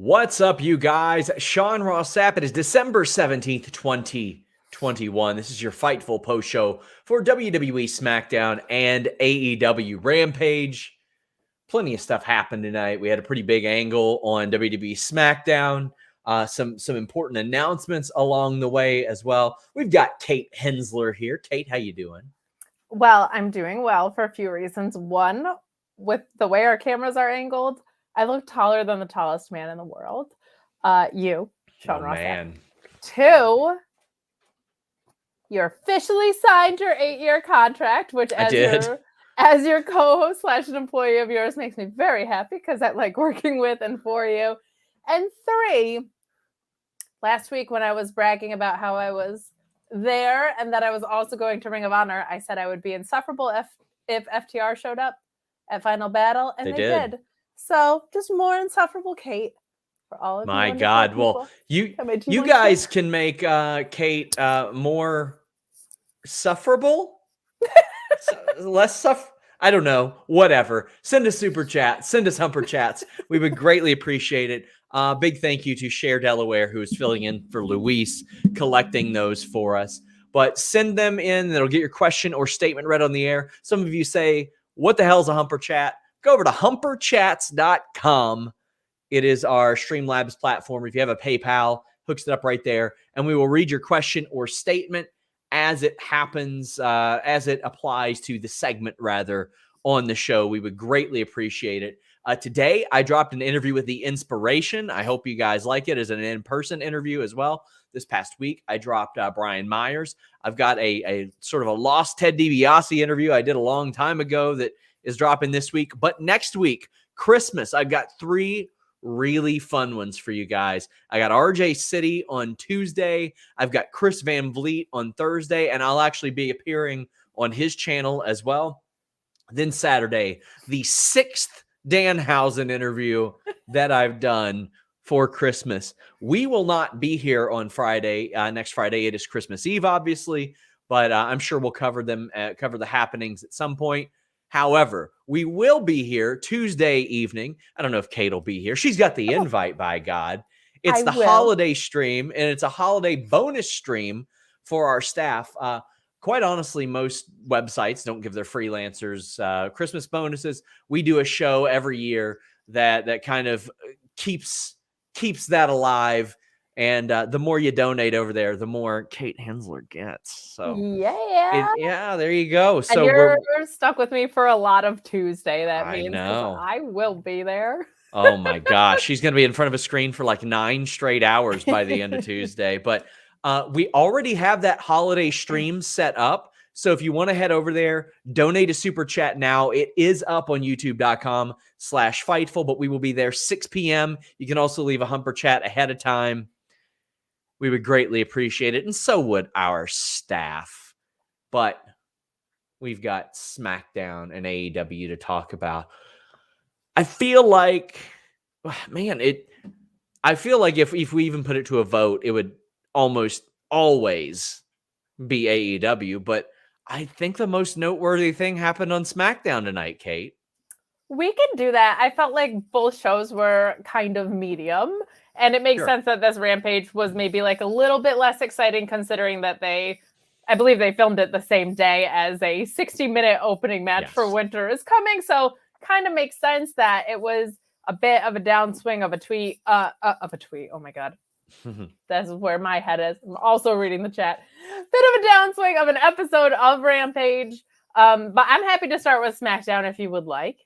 What's up, you guys? Sean Ross Sapp. It is December 17th, 2021. This is your Fightful post show for WWE Smackdown and AEW Rampage. Plenty of stuff happened tonight. We had a pretty big angle on WWE Smackdown. Some important announcements along the way as well. We've got Kate Hensler here. Kate, how you doing? Well, I'm doing well for a few reasons. One, with the way our cameras are angled, I look taller than the tallest man in the world. You, Sean Ross. Man. Two, you officially signed your 8-year contract, which as your co-host / an employee of yours makes me very happy because I like working with and for you. And three, last week when I was bragging about how I was there and that I was also going to Ring of Honor, I said I would be insufferable if FTR showed up at Final Battle, and they did. So just more insufferable Kate for all of you. My God. People. Well, you guys can make Kate more sufferable, less suffer. I don't know. Whatever. Send us super chat. Send us humper chats. We would greatly appreciate it. Big thank you to Cher Delaware, who is filling in for Luis, collecting those for us. But send them in. That'll get your question or statement read on the air. Some of you say, what the hell is a humper chat? Go over to humperchats.com. It is our Streamlabs platform. If you have a PayPal, hooks it up right there. And we will read your question or statement as it happens, as it applies to the segment, rather, on the show. We would greatly appreciate it. Today, I dropped an interview with The Inspiration. I hope you guys like it as an in-person interview as well. This past week, I dropped Brian Myers. I've got a sort of a lost Ted DiBiase interview I did a long time ago that is dropping this week. But next week, Christmas, I've got 3 really fun ones for you guys. I got RJ City on Tuesday. I've got Chris Van Vliet on Thursday, and I'll actually be appearing on his channel as well. Then Saturday, the 6th Danhausen interview that I've done for Christmas. We will not be here on Friday. Next Friday, it is Christmas Eve, obviously, but I'm sure we'll cover the happenings at some point. However, we will be here Tuesday evening. I don't know if Kate will be here. She's got the invite, by God. It's the holiday stream, and it's a holiday bonus stream for our staff. Quite honestly, most websites don't give their freelancers Christmas bonuses. We do a show every year that kind of keeps that alive. And the more you donate over there, the more Kate Hensler gets. So yeah, there you go. So and you're stuck with me for a lot of Tuesday. That means I will be there. Oh my gosh, she's going to be in front of a screen for like 9 straight hours by the end of Tuesday. But we already have that holiday stream set up. So if you want to head over there, donate a super chat now. It is up on youtube.com/Fightful, but we will be there 6 p.m. You can also leave a humper chat ahead of time. We would greatly appreciate it, and so would our staff. But we've got SmackDown and AEW to talk about. I feel like, man, I feel like if we even put it to a vote, it would almost always be AEW. But I think the most noteworthy thing happened on SmackDown tonight, Kate. We can do that. I felt like both shows were kind of medium. And it makes sense that this Rampage was maybe like a little bit less exciting, considering that I believe they filmed it the same day as a 60-minute opening match for Winter is Coming. So kind of makes sense that it was a bit of a downswing of a tweet. Oh my God. That's where my head is. I'm also reading the chat. Bit of a downswing of an episode of Rampage. But I'm happy to start with SmackDown if you would like.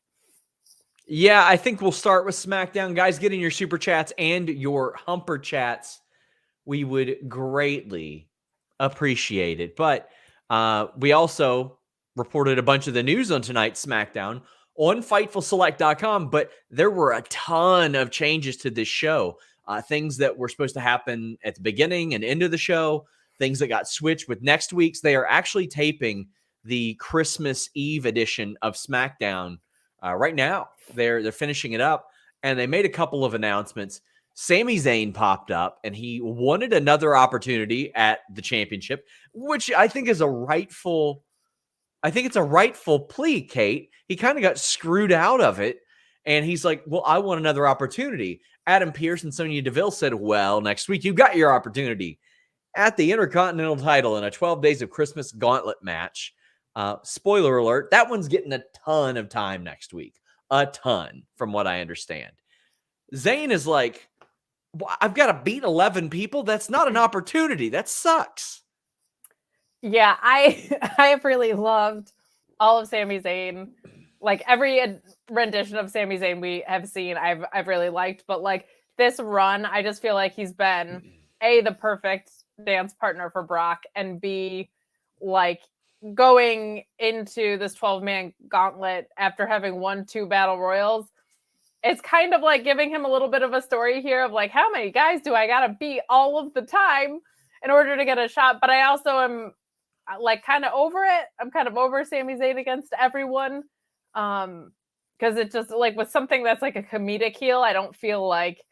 Yeah, I think we'll start with SmackDown. Guys, get in your super chats and your humper chats. We would greatly appreciate it. But we also reported a bunch of the news on tonight's SmackDown on FightfulSelect.com, but there were a ton of changes to this show. Things that were supposed to happen at the beginning and end of the show, things that got switched with next week's. They are actually taping the Christmas Eve edition of SmackDown right now. They're finishing it up, and they made a couple of announcements. Sami Zayn popped up, and he wanted another opportunity at the championship, which I think is a rightful plea, Kate. He kind of got screwed out of it, And he's like, well, I want another opportunity. Adam Pearce and Sonya Deville said, well, next week you got your opportunity at the Intercontinental title in a 12 Days of Christmas gauntlet match. Spoiler alert, that one's getting a ton of time next week. A ton, from what I understand. Zayn is like, well, I've got to beat 11 people? That's not an opportunity. That sucks. Yeah, I have really loved all of Sami Zayn. Like every rendition of Sami Zayn we have seen, I've really liked. But like this run, I just feel like he's been A, the perfect dance partner for Brock, and B, like going into this 12-man gauntlet after having won 2 battle royals. It's kind of like giving him a little bit of a story here of like, how many guys do I gotta beat all of the time in order to get a shot? But I also am like kind of over it. I'm kind of over Sami Zayn against everyone. Because it just like with something that's like a comedic heel, I don't feel like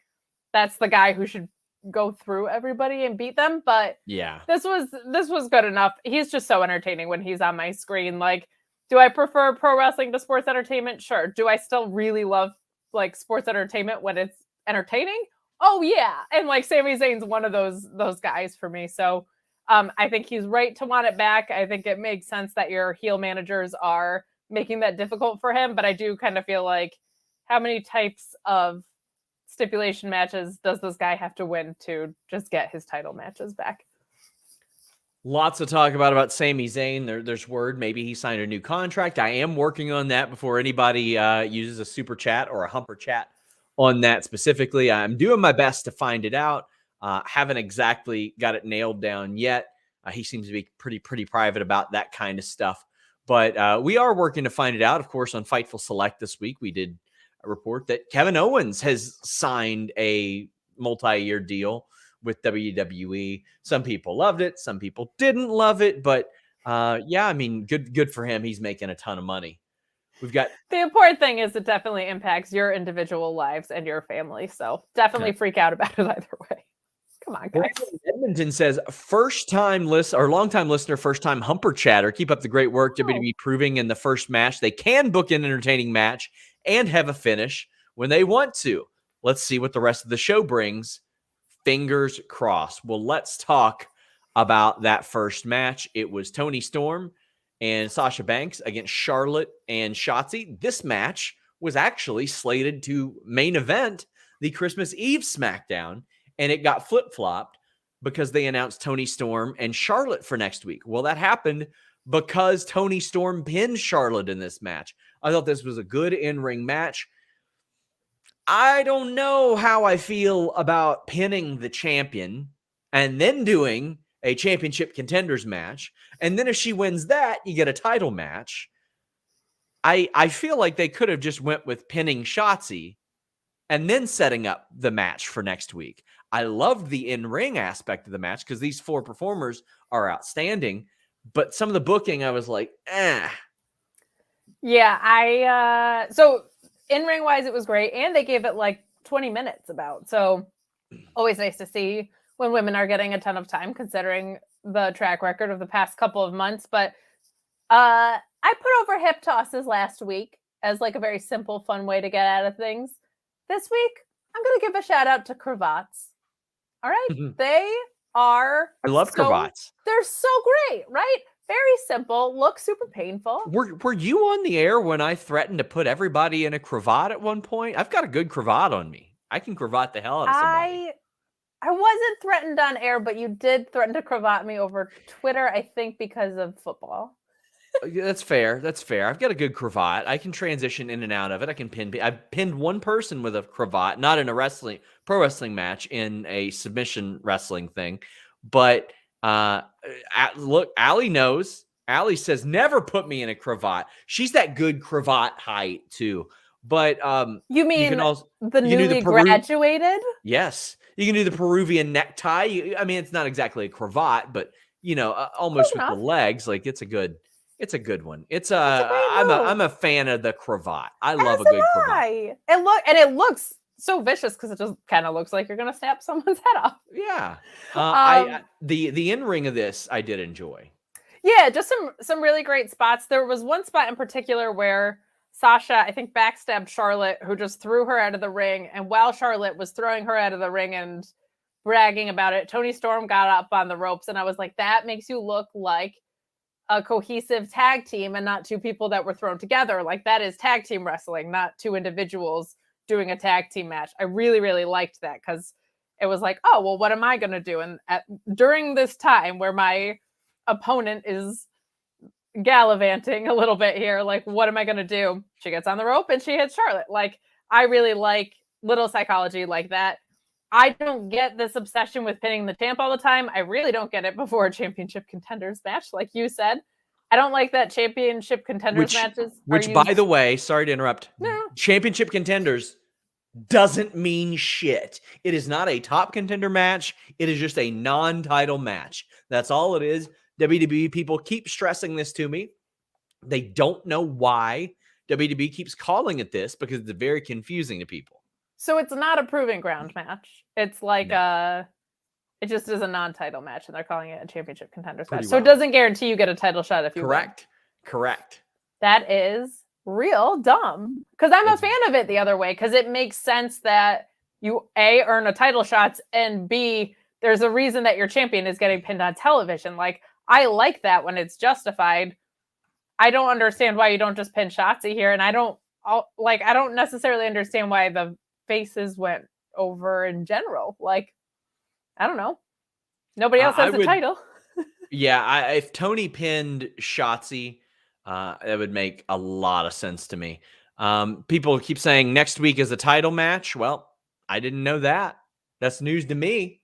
that's the guy who should go through everybody and beat them. But yeah, this was good enough. He's just so entertaining when he's on my screen. Like, do I prefer pro wrestling to sports entertainment? Sure. Do I still really love like sports entertainment when it's entertaining? Oh yeah. And like Sami Zayn's one of those guys for me. So I think he's right to want it back. I think it makes sense that your heel managers are making that difficult for him. But I do kind of feel like, how many types of stipulation matches does this guy have to win to just get his title matches back? Lots to talk about Sami Zayn. There's word maybe he signed a new contract. I am working on that before anybody uses a super chat or a humper chat on that specifically. I'm doing my best to find it out. Haven't exactly got it nailed down yet. He seems to be pretty private about that kind of stuff. But we are working to find it out. Of course, on Fightful Select this week, we did a report that Kevin Owens has signed a multi-year deal with WWE. Some people loved it. Some people didn't love it. But yeah, I mean, good for him. He's making a ton of money. We've got the important thing is it definitely impacts your individual lives and your family. So definitely freak out about it either way. Come on, guys. Edmonton says, long-time listener, first-time humper chatter. Keep up the great work. WWE proving in the first match they can book an entertaining match and have a finish when they want to. Let's see what the rest of the show brings. Fingers crossed. Well, let's talk about that first match. It was Toni Storm and Sasha Banks against Charlotte and Schatzy. This match was actually slated to main event the Christmas Eve Smackdown, and it got flip-flopped because they announced Toni Storm and Charlotte for next week. Well, that happened because Toni Storm pinned Charlotte in this match. I thought this was a good in-ring match. I don't know how I feel about pinning the champion and then doing a championship contenders match. And then if she wins that, you get a title match. I feel like they could have just went with pinning Schatzy and then setting up the match for next week. I loved the in-ring aspect of the match because these 4 performers are outstanding. But some of the booking, I was like, Yeah, so in-ring wise, it was great. And they gave it like 20 minutes about. So always nice to see when women are getting a ton of time considering the track record of the past couple of months. But I put over hip tosses last week as like a very simple, fun way to get out of things. This week, I'm going to give a shout out to cravats. All right. They are. I love cravats. They're so great, right? Very simple, look super painful. Were you on the air when I threatened to put everybody in a cravat at one point? I've got a good cravat on me. I can cravat the hell out of somebody. I wasn't threatened on air, but you did threaten to cravat me over Twitter, I think because of football. That's fair. That's fair. I've got a good cravat. I can transition in and out of it. I can pin. I've pinned one person with a cravat, not in a pro wrestling match, in a submission wrestling thing. But look, Allie knows. Allie says never put me in a cravat. She's that good cravat height too. But you mean you can also, the newly graduated? Yes, you can do the Peruvian necktie. I mean, it's not exactly a cravat, but almost with the legs. Like it's a good one. I'm a fan of the cravat. I love a good cravat. It looks so vicious because it just kind of looks like you're gonna snap someone's head off. Yeah. The in-ring of this I did enjoy. Yeah, just some really great spots. There was one spot in particular where Sasha, I think, backstabbed Charlotte, who just threw her out of the ring. And while Charlotte was throwing her out of the ring and bragging about it, Toni Storm got up on the ropes. And I was like, that makes you look like a cohesive tag team and not two people that were thrown together. Like, that is tag team wrestling, not two individuals doing a tag team match. I really, really liked that because it was like, oh, well, what am I going to do? And during this time where my opponent is gallivanting a little bit here, like, what am I going to do? She gets on the rope and she hits Charlotte. Like, I really like little psychology like that. I don't get this obsession with pinning the champ all the time. I really don't get it before a championship contenders match, like you said. I don't like that championship contenders matches. Which, by the way, sorry to interrupt. No. Championship contenders doesn't mean shit. It is not a top contender match. It is just a non-title match. That's all it is. WWE people keep stressing this to me. They don't know why WWE keeps calling it this because it's very confusing to people. So it's not a proving ground match. It's like it just is a non-title match, and they're calling it a championship contenders match. So it doesn't guarantee you get a title shot if you win. Correct. That is real dumb. Because I'm a fan of it the other way, because it makes sense that you, A, earn a title shots, and B, there's a reason that your champion is getting pinned on television. Like, I like that when it's justified. I don't understand why you don't just pin Schatzy here, and I don't necessarily understand why the faces went over in general. Like, I don't know. Nobody else has the title. If Tony pinned Schatzy, that would make a lot of sense to me. People keep saying next week is a title match. Well, I didn't know that. That's news to me.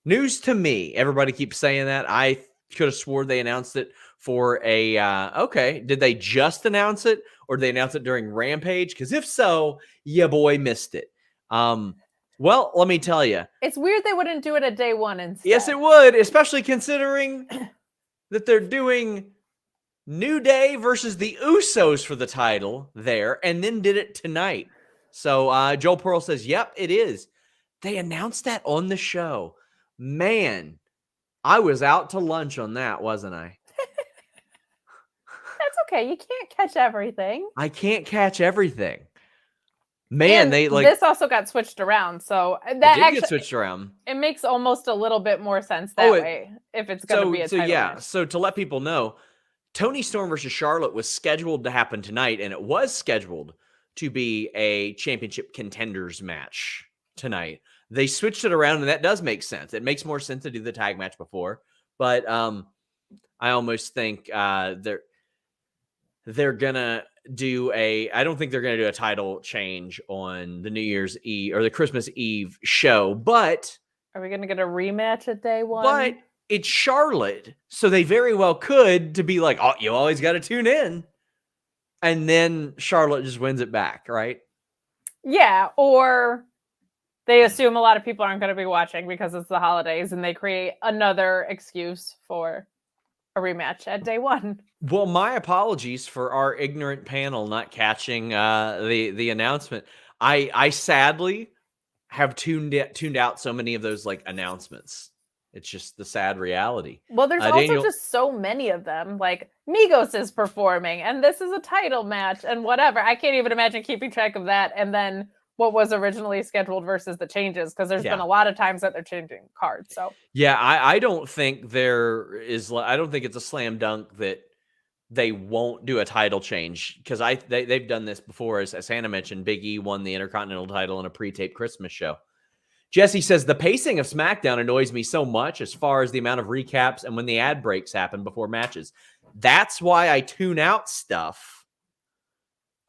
News to me. Everybody keeps saying that. I could have swore they announced it for a okay. Did they just announce it, or did they announce it during Rampage? Because if so, yeah, boy, missed it. Well, let me tell you, it's weird they wouldn't do it at day one instead. Yes, it would, especially considering that they're doing New Day versus the Usos for the title there, and then did it tonight. So Joel Pearl says, "Yep, it is." They announced that on the show. Man, I was out to lunch on that, wasn't I? That's okay. You can't catch everything. I can't catch everything. Man, and they like this also got switched around, so that actually get switched around. It makes almost a little bit more sense that way if it's going to be a title match. So to let people know, Toni Storm versus Charlotte was scheduled to happen tonight, and it was scheduled to be a championship contenders match tonight. They switched it around, and that does make sense. It makes more sense to do the tag match before, but I almost think they're gonna do I don't think they're gonna do a title change on the New Year's Eve or the Christmas Eve show. But are we gonna get a rematch at day one? But it's Charlotte, so they very well could to be like, oh, you always got to tune in, and then Charlotte just wins it back, right? Yeah, or they assume a lot of people aren't going to be watching because it's the holidays, and they create another excuse for a rematch at day one. Well, my apologies for our ignorant panel not catching the announcement. I sadly have tuned out so many of those like announcements. It's just the sad reality. Well, there's also just so many of them. Like, Migos is performing, and this is a title match, and whatever. I can't even imagine keeping track of that. And then what was originally scheduled versus the changes, because there's been a lot of times that they're changing cards. So yeah, I don't think I don't think it's a slam dunk that they won't do a title change, because they've done this before. As Hannah mentioned, Big E won the Intercontinental title in a pre-taped Christmas show. Jesse says, the pacing of SmackDown annoys me so much as far as the amount of recaps and when the ad breaks happen before matches. That's why I tune out stuff.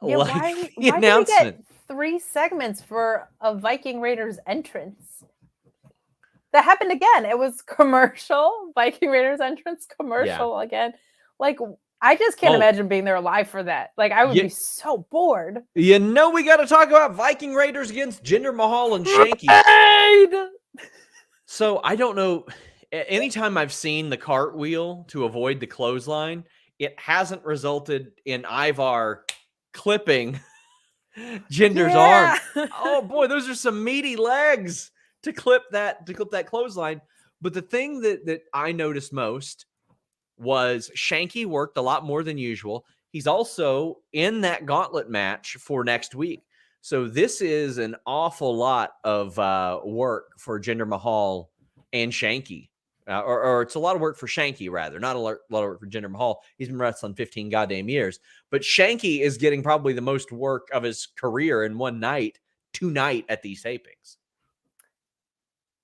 Yeah, like why the announcement. Did we get 3 segments for a Viking Raiders entrance? That happened again. It was commercial, Viking Raiders entrance, commercial again. Like, I just can't imagine being there live for that. Like, I would be so bored. You know, we got to talk about Viking Raiders against Jinder Mahal and Shanky. So I don't know. Anytime I've seen the cartwheel to avoid the clothesline, it hasn't resulted in Ivar clipping Jinder's arm. Oh boy, those are some meaty legs to clip that clothesline. But the thing that I noticed most was Shanky worked a lot more than usual. he's also in that gauntlet match for next week. So this is an awful lot of work for Jinder Mahal and Shanky. Or it's a lot of work for Shanky, rather. Not a lot of work for Jinder Mahal. He's been wrestling 15 goddamn years. But Shanky is getting probably the most work of his career in one night, tonight at these tapings.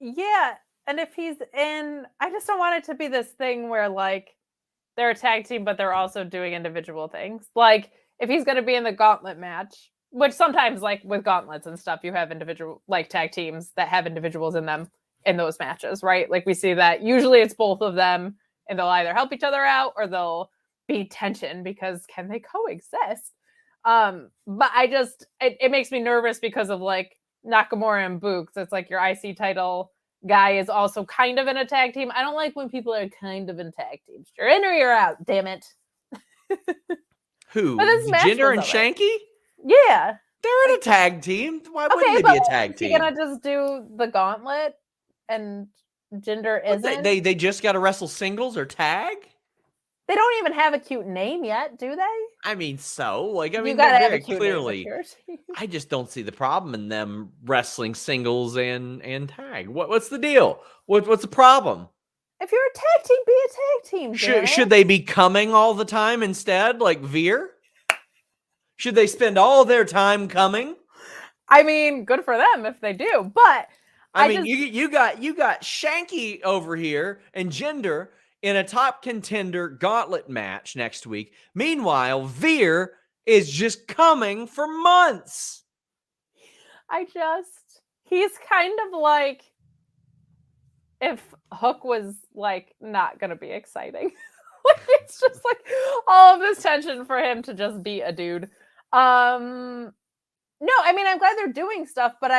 Yeah, and if he's in, I just don't want it to be this thing where, like, they're a tag team, but they're also doing individual things. Like, if he's going to be in the gauntlet match, which sometimes, like, with gauntlets and stuff, you have individual, like, tag teams that have individuals in them in those matches, right? Like, we see that usually it's both of them, and they'll either help each other out or they'll be tension because can they coexist? But I just, it makes me nervous because of, like, Nakamura and Books. It's like your IC title guy is also kind of in a tag team. I don't like when people are kind of in tag teams. You're in or you're out, damn it. Who? Jinder and Shanky? Yeah. They're in a tag team. Why wouldn't they be a tag team? You're going to just do the gauntlet and Jinder isn't? They just got to wrestle singles or tag? They don't even have a cute name yet, do they? I mean, so. Like, I mean, gotta very clearly. I just don't see the problem in them wrestling singles and tag. What's the deal? What's the problem? If you're a tag team, be a tag team. Should they be coming all the time instead, like Veer? Should they spend all their time coming? I mean, good for them if they do, but I mean, you got Shanky over here and Jinder in a top contender gauntlet match next week. Meanwhile, Veer is just coming for months. He's kind of like if Hook was like not going to be exciting. Like, it's just like all of this tension for him to just be a dude. No, I mean, I'm glad they're doing stuff, but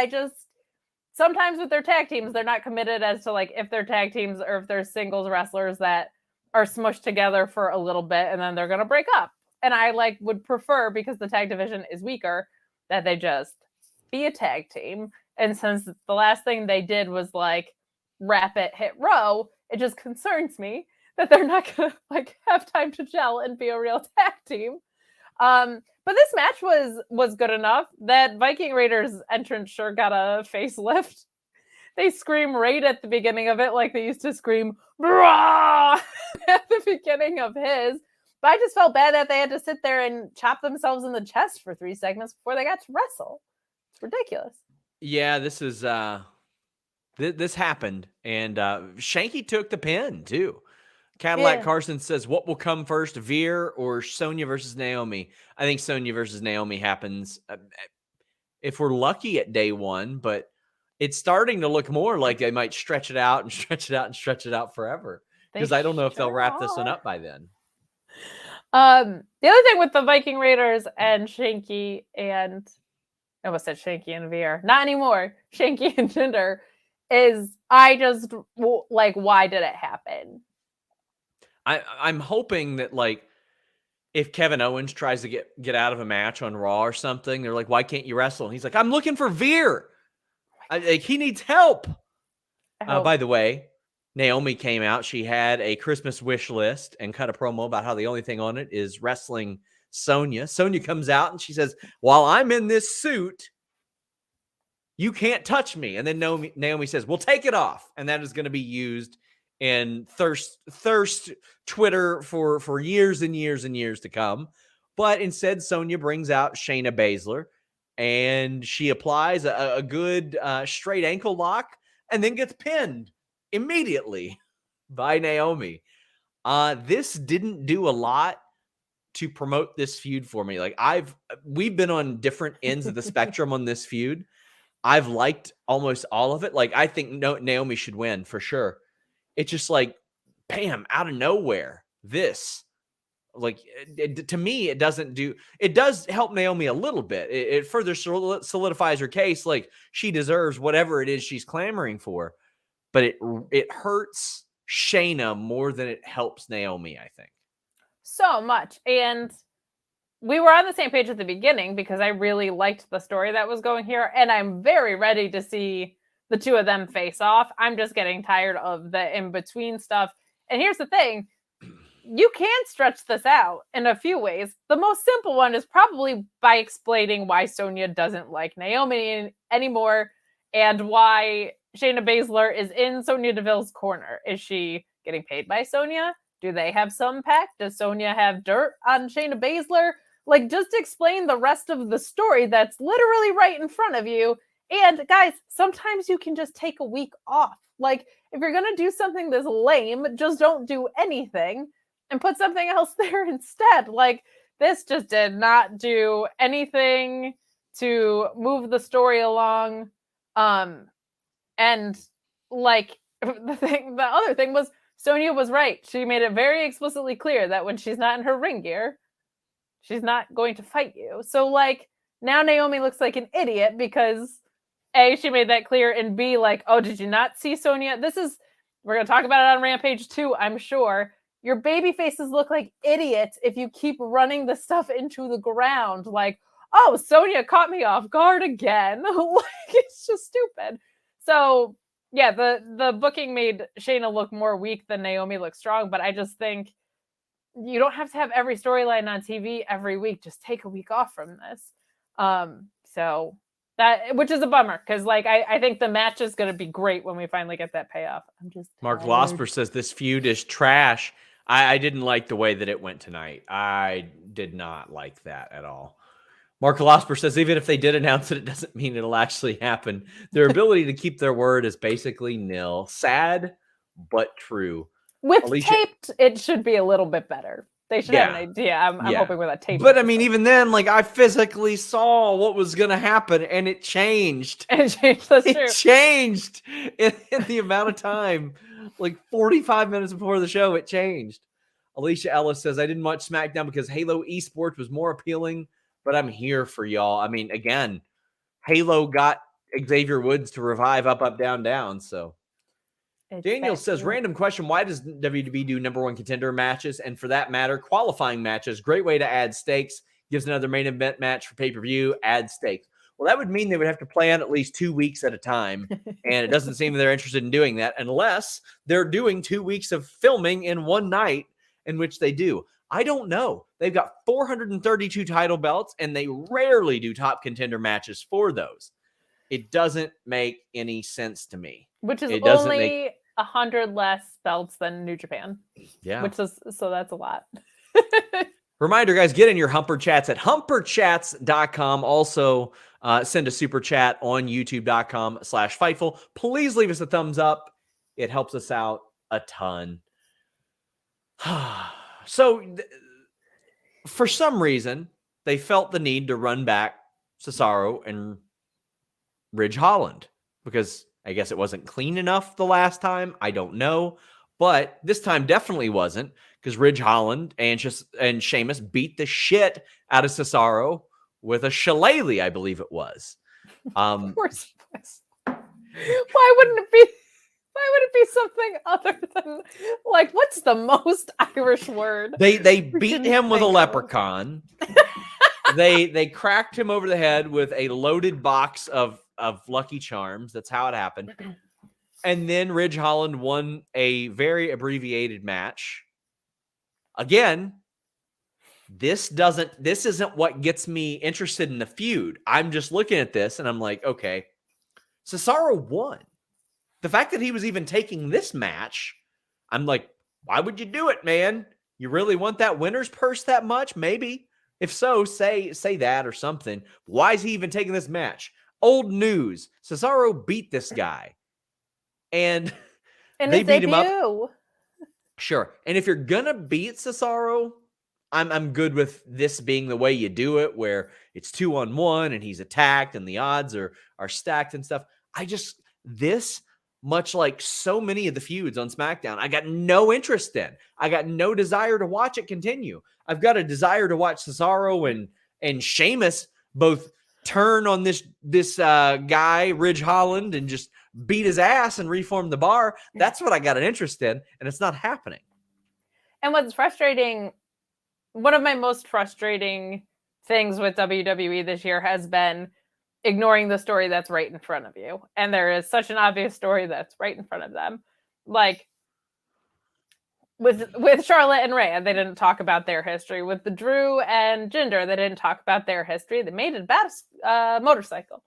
sometimes with their tag teams, they're not committed as to like if they're tag teams or if they're singles wrestlers that are smushed together for a little bit and then they're going to break up. And I would prefer, because the tag division is weaker, that they just be a tag team. And since the last thing they did was like wrap it, hit row, it just concerns me that they're not going to like have time to gel and be a real tag team. But this match was good enough. That Viking Raiders entrance sure got a facelift. They scream right at the beginning of it like they used to scream "Brah!" at the beginning of his. But I just felt bad that they had to sit there and chop themselves in the chest for 3 segments before they got to wrestle. It's ridiculous. Yeah, this is this happened, and Shanky took the pin too. Cadillac Carson says, what will come first, Veer or Sonya versus Naomi? I think Sonya versus Naomi happens if we're lucky at day one, but it's starting to look more like they might stretch it out and stretch it out and stretch it out forever, because I don't know if they'll wrap this one up by then. The other thing with the Viking Raiders and Shanky and I almost said Shanky and Veer, not anymore, Shanky and Jinder, is I just like, why did it happen? I'm hoping that, like, if Kevin Owens tries to get out of a match on Raw or something, they're like, why can't you wrestle? And he's like, I'm looking for Veer. He needs help. By the way, Naomi came out. She had a Christmas wish list and cut a promo about how the only thing on it is wrestling Sonya. Sonya comes out and she says, while I'm in this suit, you can't touch me. And then Naomi says, well, take it off. And that is going to be used in thirst Twitter for years and years and years to come. But instead, Sonya brings out Shayna Baszler, and she applies a good straight ankle lock and then gets pinned immediately by Naomi. This didn't do a lot to promote this feud for me. Like, we've been on different ends of the spectrum on this feud. I've liked almost all of it. Like, I think Naomi should win for sure. It's just like, bam, out of nowhere. This, like, to me, it does help Naomi a little bit. It further solidifies her case. Like, she deserves whatever it is she's clamoring for, but it hurts Shayna more than it helps Naomi, I think. So much. And we were on the same page at the beginning because I really liked the story that was going here. And I'm very ready to see the two of them face off. I'm just getting tired of the in-between stuff. And here's the thing. you can stretch this out in a few ways. The most simple one is probably by explaining why Sonya doesn't like Naomi anymore and why Shayna Baszler is in Sonya Deville's corner. Is she getting paid by Sonya? Do they have some pact? Does Sonya have dirt on Shayna Baszler? Like, just explain the rest of the story that's literally right in front of you. And guys, sometimes you can just take a week off. Like, if you're going to do something this lame, just don't do anything and put something else there instead. Like, this just did not do anything to move the story along. And like the other thing was Sonya was right. She made it very explicitly clear that when she's not in her ring gear, she's not going to fight you. So like now Naomi looks like an idiot because A, she made that clear, and B, like, oh, did you not see Sonya? We're going to talk about it on Rampage too, I'm sure. Your baby faces look like idiots if you keep running the stuff into the ground. Like, oh, Sonya caught me off guard again. Like, it's just stupid. So, yeah, the booking made Shayna look more weak than Naomi look strong, but I just think you don't have to have every storyline on TV every week. Just take a week off from this. So that, which is a bummer, because like I think the match is going to be great when we finally get that payoff. I'm just Mark Losper says this feud is trash. I didn't like the way that it went tonight. I did not like that at all. Mark Losper says even if they did announce it, it doesn't mean it'll actually happen. Their ability to keep their word is basically nil. Sad, but true. With taped, it should be a little bit better. They should have an idea. I'm hoping with a tape. But I mean, even then, like I physically saw what was going to happen, and it changed. That's true. It changed in the amount of time. Like 45 minutes before the show, it changed. Alicia Ellis says, I didn't watch SmackDown because Halo Esports was more appealing, but I'm here for y'all. I mean, again, Halo got Xavier Woods to revive Up, Up, Down, Down. So Daniel says, random question. Why does WWE do number one contender matches? And for that matter, qualifying matches, great way to add stakes, gives another main event match for pay-per-view, add stakes. Well, that would mean they would have to plan at least 2 weeks at a time. And it doesn't seem they're interested in doing that unless they're doing 2 weeks of filming in one night, in which they do. I don't know. They've got 432 title belts, and they rarely do top contender matches for those. It doesn't make any sense to me. Which is only 100 less belts than New Japan. Yeah. So that's a lot. Reminder, guys, get in your Humper Chats at humperchats.com. Also, send a super chat on youtube.com/Fightful. Please leave us a thumbs up. It helps us out a ton. So, for some reason, they felt the need to run back Cesaro and Ridge Holland because I guess it wasn't clean enough the last time. I don't know. But this time definitely wasn't because Ridge Holland and Sheamus beat the shit out of Cesaro with a shillelagh, I believe it was. Of course it was. Why wouldn't it be something other than, like, what's the most Irish word? They beat him with a leprechaun. They cracked him over the head with a loaded box of Lucky Charms. That's how it happened. And then Ridge Holland won a very abbreviated match. Again, this isn't what gets me interested in the feud. I'm just looking at this and I'm like, okay, Cesaro won. The fact that he was even taking this match, I'm like, why would you do it, man? You really want that winner's purse that much? Maybe. If so, say that or something. Why is he even taking this match? Old news. Cesaro beat this guy. And they beat him up. Sure. And if you're going to beat Cesaro, I'm good with this being the way you do it, where it's 2-on-1 and he's attacked and the odds are stacked and stuff. This, much like so many of the feuds on SmackDown, I got no interest in. I got no desire to watch it continue. I've got a desire to watch Cesaro and Sheamus both turn on this guy, Ridge Holland, and just beat his ass and reform the bar. That's what I got an interest in, and it's not happening. And what's frustrating, one of my most frustrating things with WWE this year has been ignoring the story that's right in front of you. And there is such an obvious story that's right in front of them. Like, with Charlotte and Rhea, they didn't talk about their history. With the Drew and Jinder, they didn't talk about their history. They made it about motorcycle.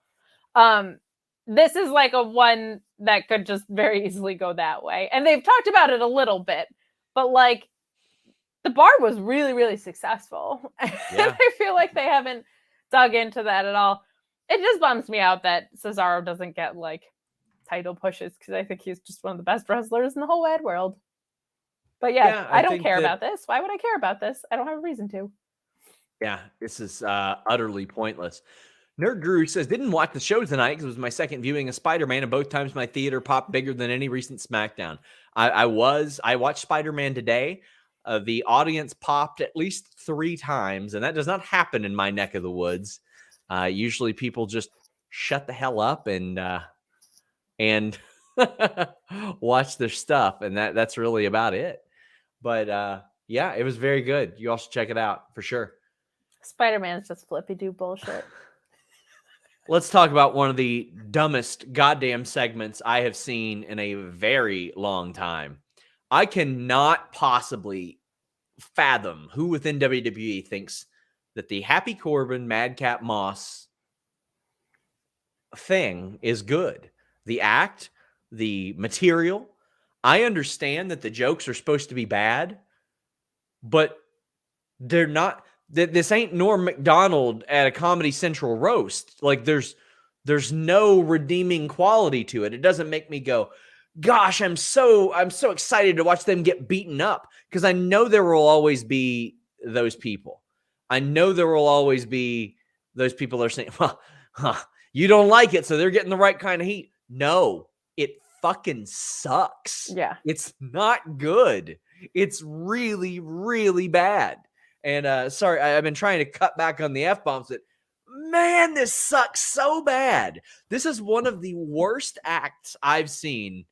This is like a one that could just very easily go that way. And they've talked about it a little bit, but like the bar was really, really successful. Yeah. I feel like they haven't dug into that at all. It just bums me out that Cesaro doesn't get like title pushes because I think he's just one of the best wrestlers in the whole wide world. But yeah, I don't care about this. Why would I care about this? I don't have a reason to. Yeah, this is utterly pointless. Nerd Guru says, didn't watch the show tonight because it was my second viewing of Spider-Man, and both times my theater popped bigger than any recent SmackDown. I watched Spider-Man today. The audience popped at least 3 times, and that does not happen in my neck of the woods. Usually people just shut the hell up and watch their stuff, and that's really about it. But yeah, it was very good. You all should check it out for sure. Spider-Man's just flippy-do bullshit. Let's talk about one of the dumbest goddamn segments I have seen in a very long time. I cannot possibly fathom who within WWE thinks that the Happy Corbin, Madcap Moss thing is good. The act, the material. I understand that the jokes are supposed to be bad, but they're not. This ain't Norm Macdonald at a Comedy Central roast. Like there's no redeeming quality to it. It doesn't make me go, gosh, I'm so excited to watch them get beaten up, because I know there will always be those people. I know there will always be those people that are saying, well, you don't like it, so they're getting the right kind of heat. No, it fucking sucks. Yeah. It's not good. It's really, really bad. And sorry, I've been trying to cut back on the F-bombs. That, man, this sucks so bad. This is one of the worst acts I've seen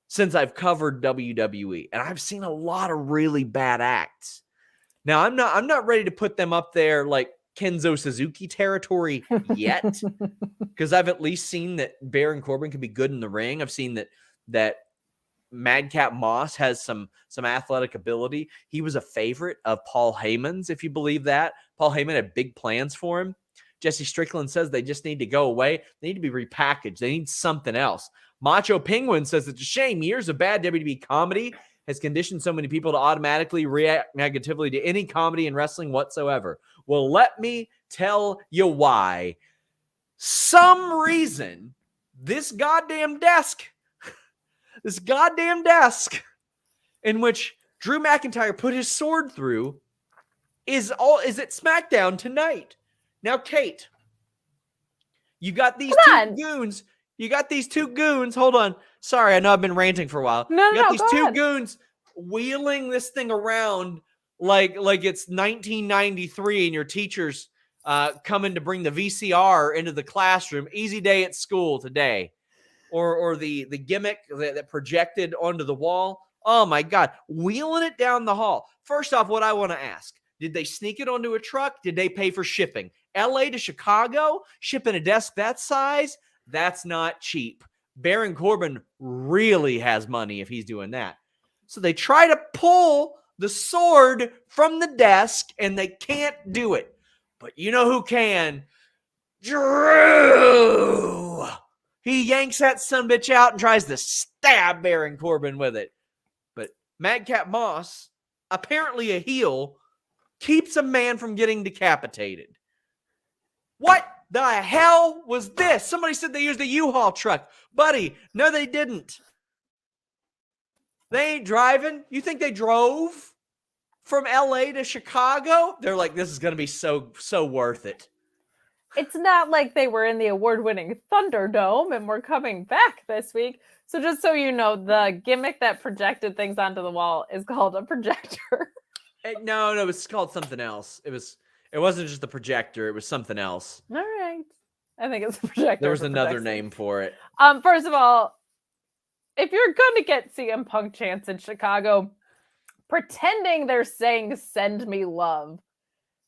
since I've covered WWE. And I've seen a lot of really bad acts. Now, I'm not ready to put them up there like Kenzo Suzuki territory yet, because I've at least seen that Baron Corbin can be good in the ring. I've seen that Madcap Moss has some athletic ability. He was a favorite of Paul Heyman's, if you believe that. Paul Heyman had big plans for him. Jesse Strickland says they just need to go away. They need to be repackaged. They need something else. Macho Penguin says it's a shame years of bad WWE comedy has conditioned so many people to automatically react negatively to any comedy in wrestling whatsoever. Well, let me tell you why. Some reason this goddamn desk in which Drew McIntyre put his sword through is at SmackDown tonight. Now, Kate, you got these two goons. You got these 2 goons. Hold on. Sorry, I know I've been ranting for a while. You got these 2 goons wheeling this thing around like it's 1993 and your teacher's coming to bring the VCR into the classroom. Easy day at school today. Or the gimmick that projected onto the wall. Oh, my God. Wheeling it down the hall. First off, what I want to ask, did they sneak it onto a truck? Did they pay for shipping? LA to Chicago? Shipping a desk that size? That's not cheap. Baron Corbin really has money if he's doing that. So they try to pull the sword from the desk, and they can't do it. But you know who can? Drew! He yanks that sumbitch out and tries to stab Baron Corbin with it. But Madcap Moss, apparently a heel, keeps a man from getting decapitated. What the hell was this? Somebody said they used a U-Haul truck. Buddy, no, they didn't. They ain't driving. You think they drove from LA to Chicago? They're like, this is going to be so worth it. It's not like they were in the award-winning Thunderdome and we're coming back this week. So just so you know, the gimmick that projected things onto the wall is called a projector. No, it's called something else. It wasn't just the projector. It was something else. All right. I think it's a projector. There was another name for it. First of all, if you're going to get CM Punk chants in Chicago, pretending they're saying "send me love"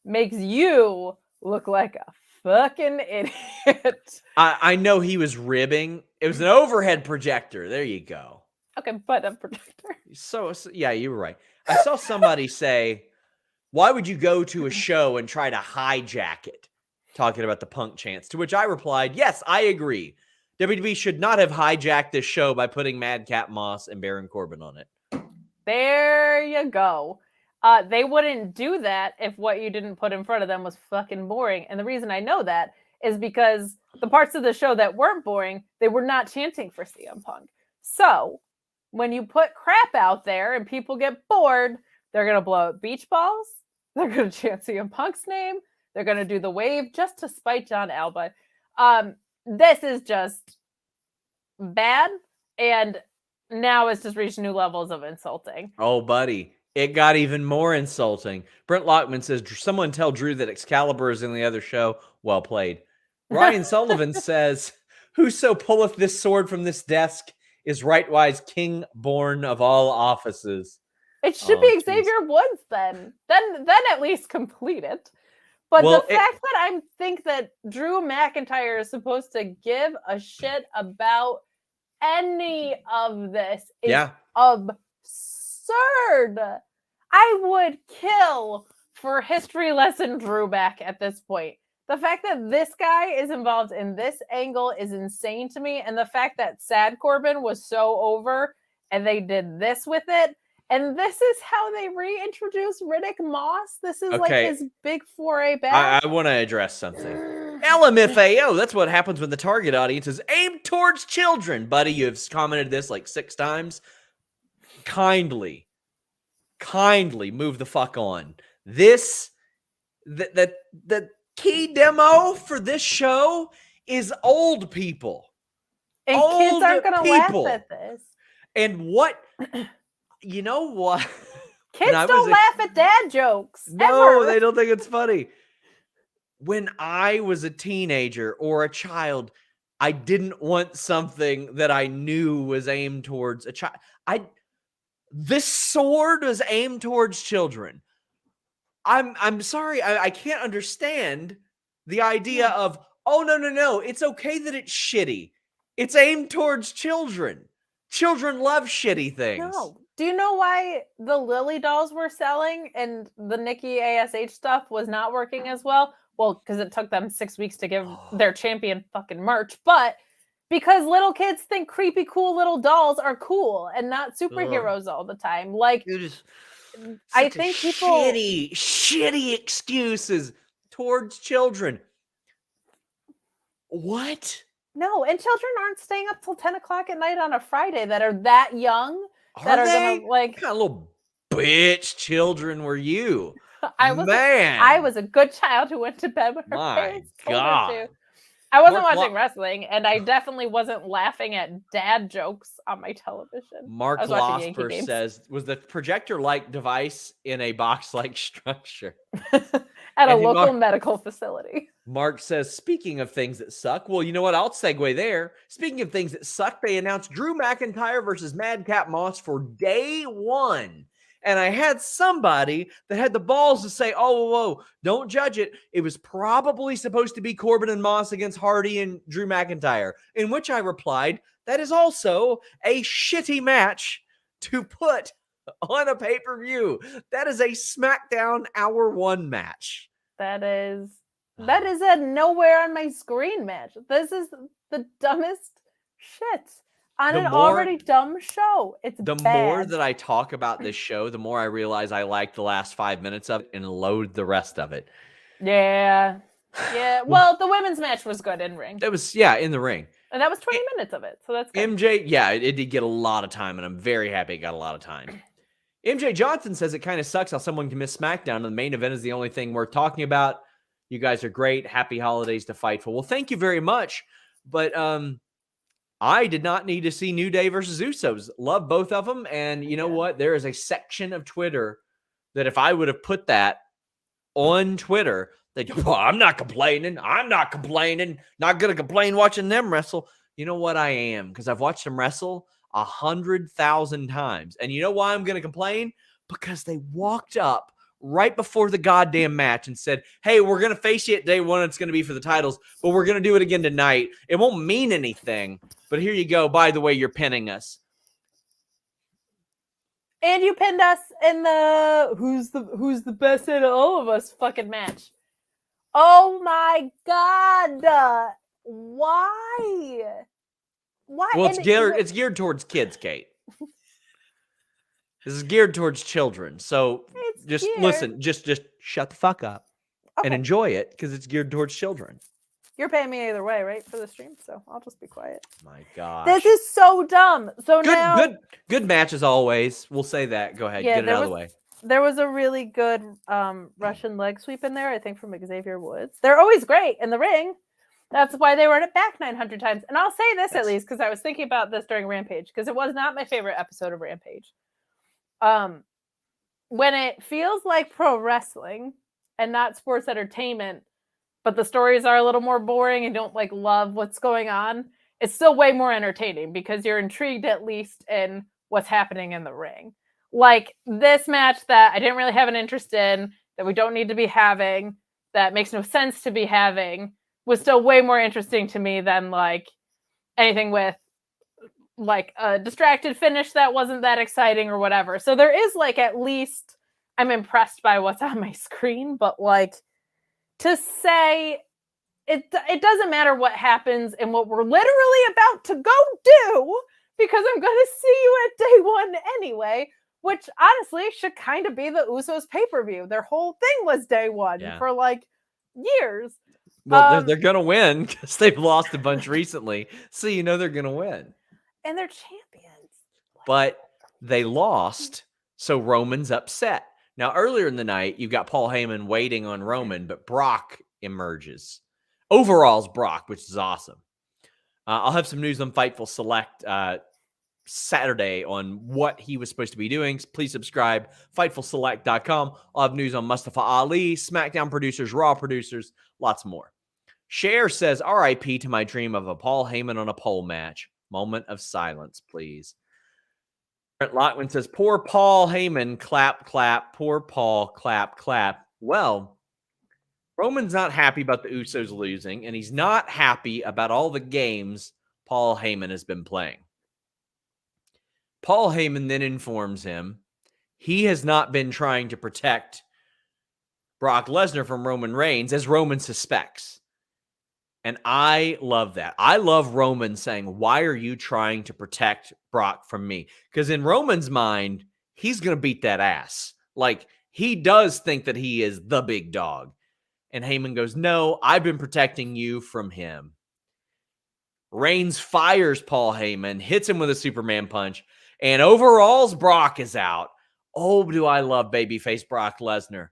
makes you look like a fucking idiot. I know he was ribbing. It was an overhead projector. There you go. Okay, but a projector. So yeah, you were right. I saw somebody say, why would you go to a show and try to hijack it? Talking about the Punk chants, to which I replied, yes, I agree. WWE should not have hijacked this show by putting Madcap Moss and Baron Corbin on it. There you go. They wouldn't do that if what you didn't put in front of them was fucking boring. And the reason I know that is because the parts of the show that weren't boring, they were not chanting for CM Punk. So when you put crap out there and people get bored, they're going to blow up beach balls. They're going to chant CM Punk's name. They're going to do the wave just to spite John Alba. This is just bad. And now it's just reached new levels of insulting. Oh, buddy. It got even more insulting. Brent Lockman says, someone tell Drew that Excalibur is in the other show. Well played. Ryan Sullivan says, whoso pulleth this sword from this desk is rightwise king born of all offices. It should be Xavier Woods then. Then at least complete it. But the fact that I think that Drew McIntyre is supposed to give a shit about any of this is absurd. I would kill for history lesson Drew back at this point. The fact that this guy is involved in this angle is insane to me. And the fact that Sad Corbin was so over and they did this with it. And this is how they reintroduce Riddick Moss. This is like his big foray back. I want to address something. LMFAO, that's what happens when the target audience is aimed towards children. Buddy, you've commented this like 6 times. Kindly move the fuck on. This, the key demo for this show is old people. And old kids aren't going to laugh at this. And what... You know what? Kids don't laugh at dad jokes. No, ever. They don't think it's funny. When I was a teenager or a child, I didn't want something that I knew was aimed towards a child. This sword was aimed towards children. I'm sorry, I can't understand the idea of, oh, no. It's okay that it's shitty. It's aimed towards children. Children love shitty things. No. Do you know why the Lily dolls were selling and the Nikki ASH stuff was not working as well? Well, because it took them 6 weeks to give their champion fucking merch, but because little kids think creepy, cool little dolls are cool and not superheroes all the time. Like, I think people shitty excuses towards children. What? No, and children aren't staying up till 10 o'clock at night on a Friday that are that young. That are gonna like what kind of little bitch children were you? I was a good child who went to bed with her parents told her to. I wasn't watching wrestling, and I definitely wasn't laughing at dad jokes on my television. Mark Losper says, was the projector-like device in a box-like structure? At a local medical facility. Mark says, speaking of things that suck, well, you know what? I'll segue there. Speaking of things that suck, they announced Drew McIntyre versus Madcap Moss for day 1. And I had somebody that had the balls to say, whoa, don't judge it. It was probably supposed to be Corbin and Moss against Hardy and Drew McIntyre. In which I replied, that is also a shitty match to put on a pay-per-view. That is a SmackDown Hour 1 match. That is a nowhere on my screen match. This is the dumbest shit on an already dumb show. It's the bad. More that I talk about this show, the more I realize I like the last 5 minutes of it and loathe the rest of it. Yeah. Well, the women's match was good in ring. It was, in the ring. And that was 20 minutes of it, so that's good. MJ, it did get a lot of time, and I'm very happy it got a lot of time. MJ Johnson says it kind of sucks how someone can miss SmackDown, and the main event is the only thing worth talking about. You guys are great. Happy holidays to Fightful. Well, thank you very much. But I did not need to see New Day versus Usos. Love both of them. And you know what? There is a section of Twitter that if I would have put that on Twitter, they'd go, well, I'm not complaining. Not going to complain watching them wrestle. You know what? I am, because I've watched them wrestle 100,000 times. And you know why I'm going to complain? Because they walked up right before the goddamn match and said, hey, we're going to face you at day 1. It's going to be for the titles, but we're going to do it again tonight. It won't mean anything, but here you go. By the way, you're pinning us. And you pinned us in the who's the best out of all of us fucking match. Oh my god! Why? Why? Well, it's geared towards kids, Kate. This is geared towards children. So just listen, just shut the fuck up and enjoy it because it's geared towards children. You're paying me either way, right, for the stream? So I'll just be quiet. My gosh. This is so dumb. So good match as always. We'll say that. Go ahead, get it out of the way. There was a really good Russian leg sweep in there, I think, from Xavier Woods. They're always great in the ring. That's why they were at it back 900 times. And I'll say this at least, because I was thinking about this during Rampage, because it was not my favorite episode of Rampage. When it feels like pro wrestling and not sports entertainment, but the stories are a little more boring and don't love what's going on, it's still way more entertaining because you're intrigued at least in what's happening in the ring. Like this match that I didn't really have an interest in, that we don't need to be having, that makes no sense to be having, was still way more interesting to me than anything with a distracted finish that wasn't that exciting or whatever. So there is at least I'm impressed by what's on my screen, but to say it doesn't matter what happens and what we're literally about to go do because I'm going to see you at day one anyway, which honestly should kind of be the Usos pay-per-view. Their whole thing was day one for years. Well, they're going to win because they've lost a bunch recently. So they're going to win. And they're champions. But they lost, so Roman's upset. Now, earlier in the night, you've got Paul Heyman waiting on Roman, but Brock emerges. Overall's Brock, which is awesome. I'll have some news on Fightful Select Saturday on what he was supposed to be doing. Please subscribe, FightfulSelect.com. I'll have news on Mustafa Ali, SmackDown producers, Raw producers, lots more. Cher says, RIP to my dream of a Paul Heyman on a pole match. Moment of silence, please. Brent Lockman says, poor Paul Heyman, clap, clap. Poor Paul, clap, clap. Well, Roman's not happy about the Usos losing, and he's not happy about all the games Paul Heyman has been playing. Paul Heyman then informs him he has not been trying to protect Brock Lesnar from Roman Reigns, as Roman suspects. And I love that. I love Roman saying, why are you trying to protect Brock from me? Because in Roman's mind, he's going to beat that ass. He does think that he is the big dog. And Heyman goes, no, I've been protecting you from him. Reigns fires Paul Heyman, hits him with a Superman punch, and overalls Brock is out. Oh, do I love babyface Brock Lesnar.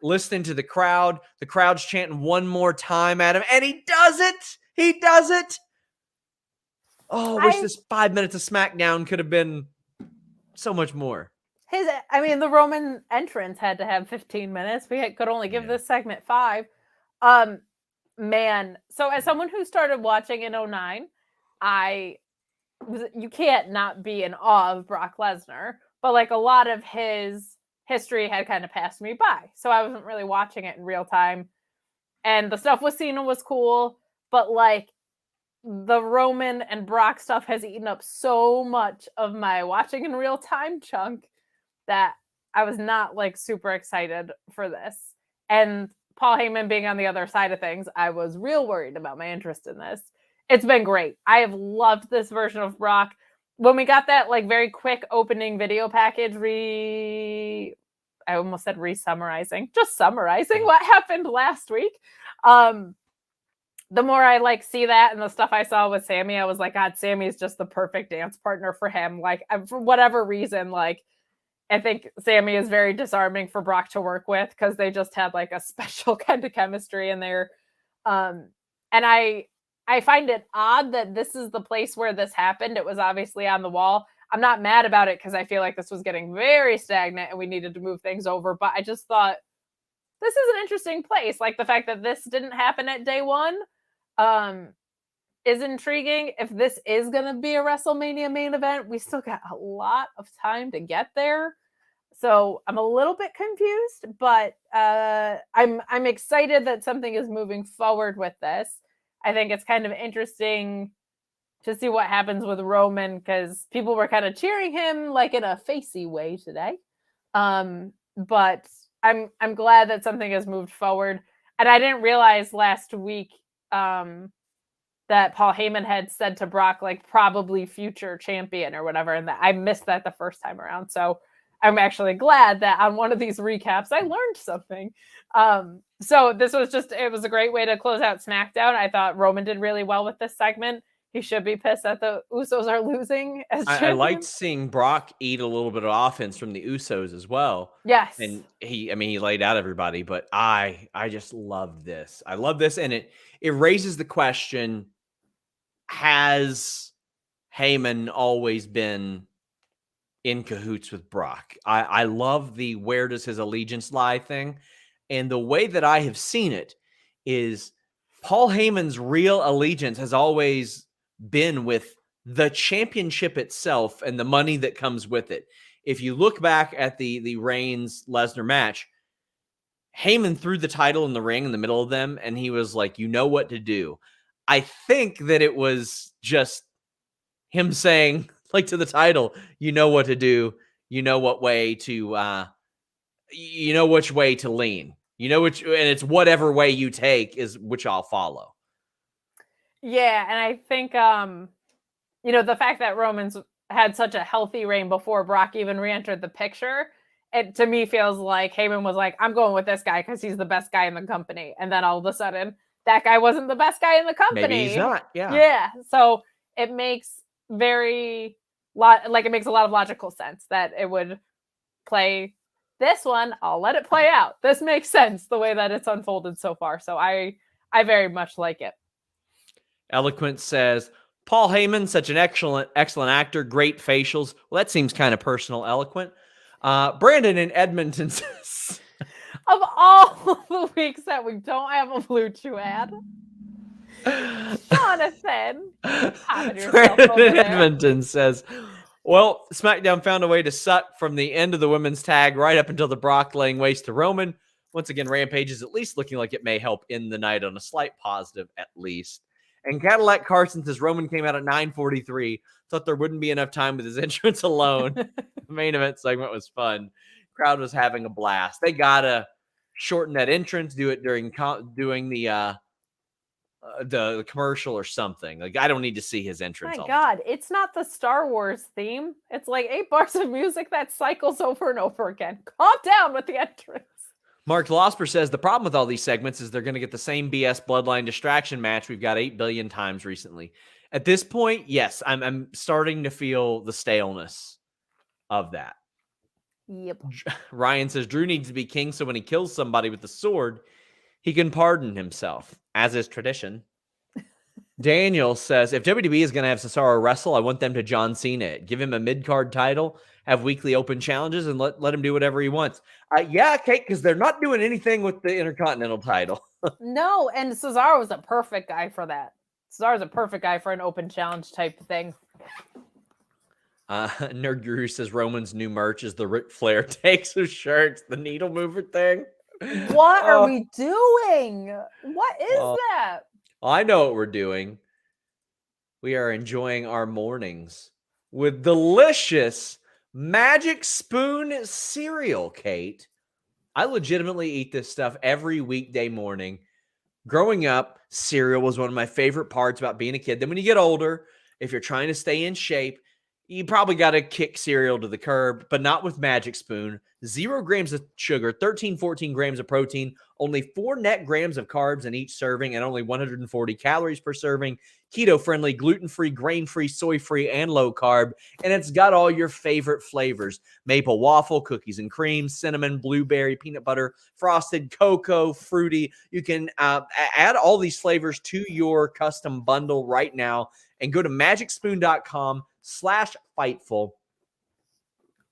Listening to the crowd's chanting one more time at him, and he does it. He does it. Oh, I wish this 5 minutes of SmackDown could have been so much more. The Roman entrance had to have 15 minutes. We could only give this segment 5. Man. So as someone who started watching in 2009, you can't not be in awe of Brock Lesnar, but a lot of his history had kind of passed me by. So I wasn't really watching it in real time. And the stuff with Cena was cool, but the Roman and Brock stuff has eaten up so much of my watching in real time chunk that I was not super excited for this. And Paul Heyman being on the other side of things, I was real worried about my interest in this. It's been great. I have loved this version of Brock. When we got that very quick opening video package, I almost said re-summarizing, just summarizing what happened last week. The more I see that and the stuff I saw with Sammy, I was like, God, Sammy is just the perfect dance partner for him. For whatever reason, I think Sammy is very disarming for Brock to work with because they just had a special kind of chemistry in there. And I find it odd that this is the place where this happened. It was obviously on the wall. I'm not mad about it because I feel like this was getting very stagnant and we needed to move things over. But I just thought this is an interesting place. The fact that this didn't happen at day one is intriguing. If this is going to be a WrestleMania main event, we still got a lot of time to get there. So I'm a little bit confused, but I'm excited that something is moving forward with this. I think it's kind of interesting to see what happens with Roman, because people were kind of cheering him like in a facey way today. But I'm glad that something has moved forward. And I didn't realize last week that Paul Heyman had said to Brock, like, probably future champion or whatever, and that I missed that the first time around. So I'm actually glad that on one of these recaps I learned something. So this was it was a great way to close out SmackDown. I thought Roman did really well with this segment. He should be pissed that the Usos are losing. I liked seeing Brock eat a little bit of offense from the Usos as well. Yes. And he laid out everybody, but I just love this. I love this. And it raises the question, has Heyman always been in cahoots with Brock? I love the where does his allegiance lie thing. And the way that I have seen it is Paul Heyman's real allegiance has always been with the championship itself and the money that comes with it. If you look back at the Reigns-Lesnar match, Heyman threw the title in the ring in the middle of them, and he was like, you know what to do. I think that it was just him saying, like, to the title, you know what to do, you know what way to, you know which way to lean, you know which, and it's whatever way you take is which I'll follow. Yeah, and I think, the fact that Roman's had such a healthy reign before Brock even re-entered the picture, it to me feels like Heyman was like, I'm going with this guy because he's the best guy in the company. And then all of a sudden, that guy wasn't the best guy in the company. Maybe he's not. Yeah. Yeah. So it makes it makes a lot of logical sense that it would play this one. I'll let it play out. This makes sense the way that it's unfolded so far. So I very much like it. Eloquent says, Paul Heyman, such an excellent actor, great facials. Well, that seems kind of personal, Eloquent. Brandon in Edmonton says, of all the weeks that we don't have a Blue Chew ad, Jonathan, Brandon in Edmonton says, well, SmackDown found a way to suck from the end of the women's tag right up until the Brock laying waste to Roman. Once again, Rampage is at least looking like it may help end the night on a slight positive, at least. And Cadillac Carson says Roman came out at 9:43. Thought there wouldn't be enough time with his entrance alone. The main event segment was fun. Crowd was having a blast. They gotta shorten that entrance, do it during doing the commercial or something. Like, I don't need to see his entrance. My God, it's not the Star Wars theme. It's like 8 bars of music that cycles over and over again. Calm down with the entrance. Mark Losper says the problem with all these segments is they're going to get the same BS bloodline distraction match we've got 8 billion times recently. At this point, yes, I'm starting to feel the staleness of that. Yep. Ryan says Drew needs to be king, so when he kills somebody with the sword, he can pardon himself, as is tradition. Daniel says, if WWE is going to have Cesaro wrestle, I want them to John Cena it. Give him a mid-card title, have weekly open challenges, and let him do whatever he wants. Yeah, Kate, because they're not doing anything with the Intercontinental title. No, and Cesaro is a perfect guy for that. Cesaro's a perfect guy for an open challenge type thing. Nerd Guru says Roman's new merch is the Ric Flair takes his shirts, the needle mover thing. What are we doing? What is that? I know what we're doing. We are enjoying our mornings with delicious Magic Spoon cereal, Kate. I legitimately eat this stuff every weekday morning. Growing up, cereal was one of my favorite parts about being a kid. Then when you get older, if you're trying to stay in shape, you probably got to kick cereal to the curb, but not with Magic Spoon. 0 grams of sugar, 14 grams of protein, only 4 net grams of carbs in each serving, and only 140 calories per serving. Keto-friendly, gluten-free, grain-free, soy-free, and low-carb. And it's got all your favorite flavors. Maple waffle, cookies and cream, cinnamon, blueberry, peanut butter, frosted, cocoa, fruity. You can add all these flavors to your custom bundle right now and go to magicspoon.com/Fightful.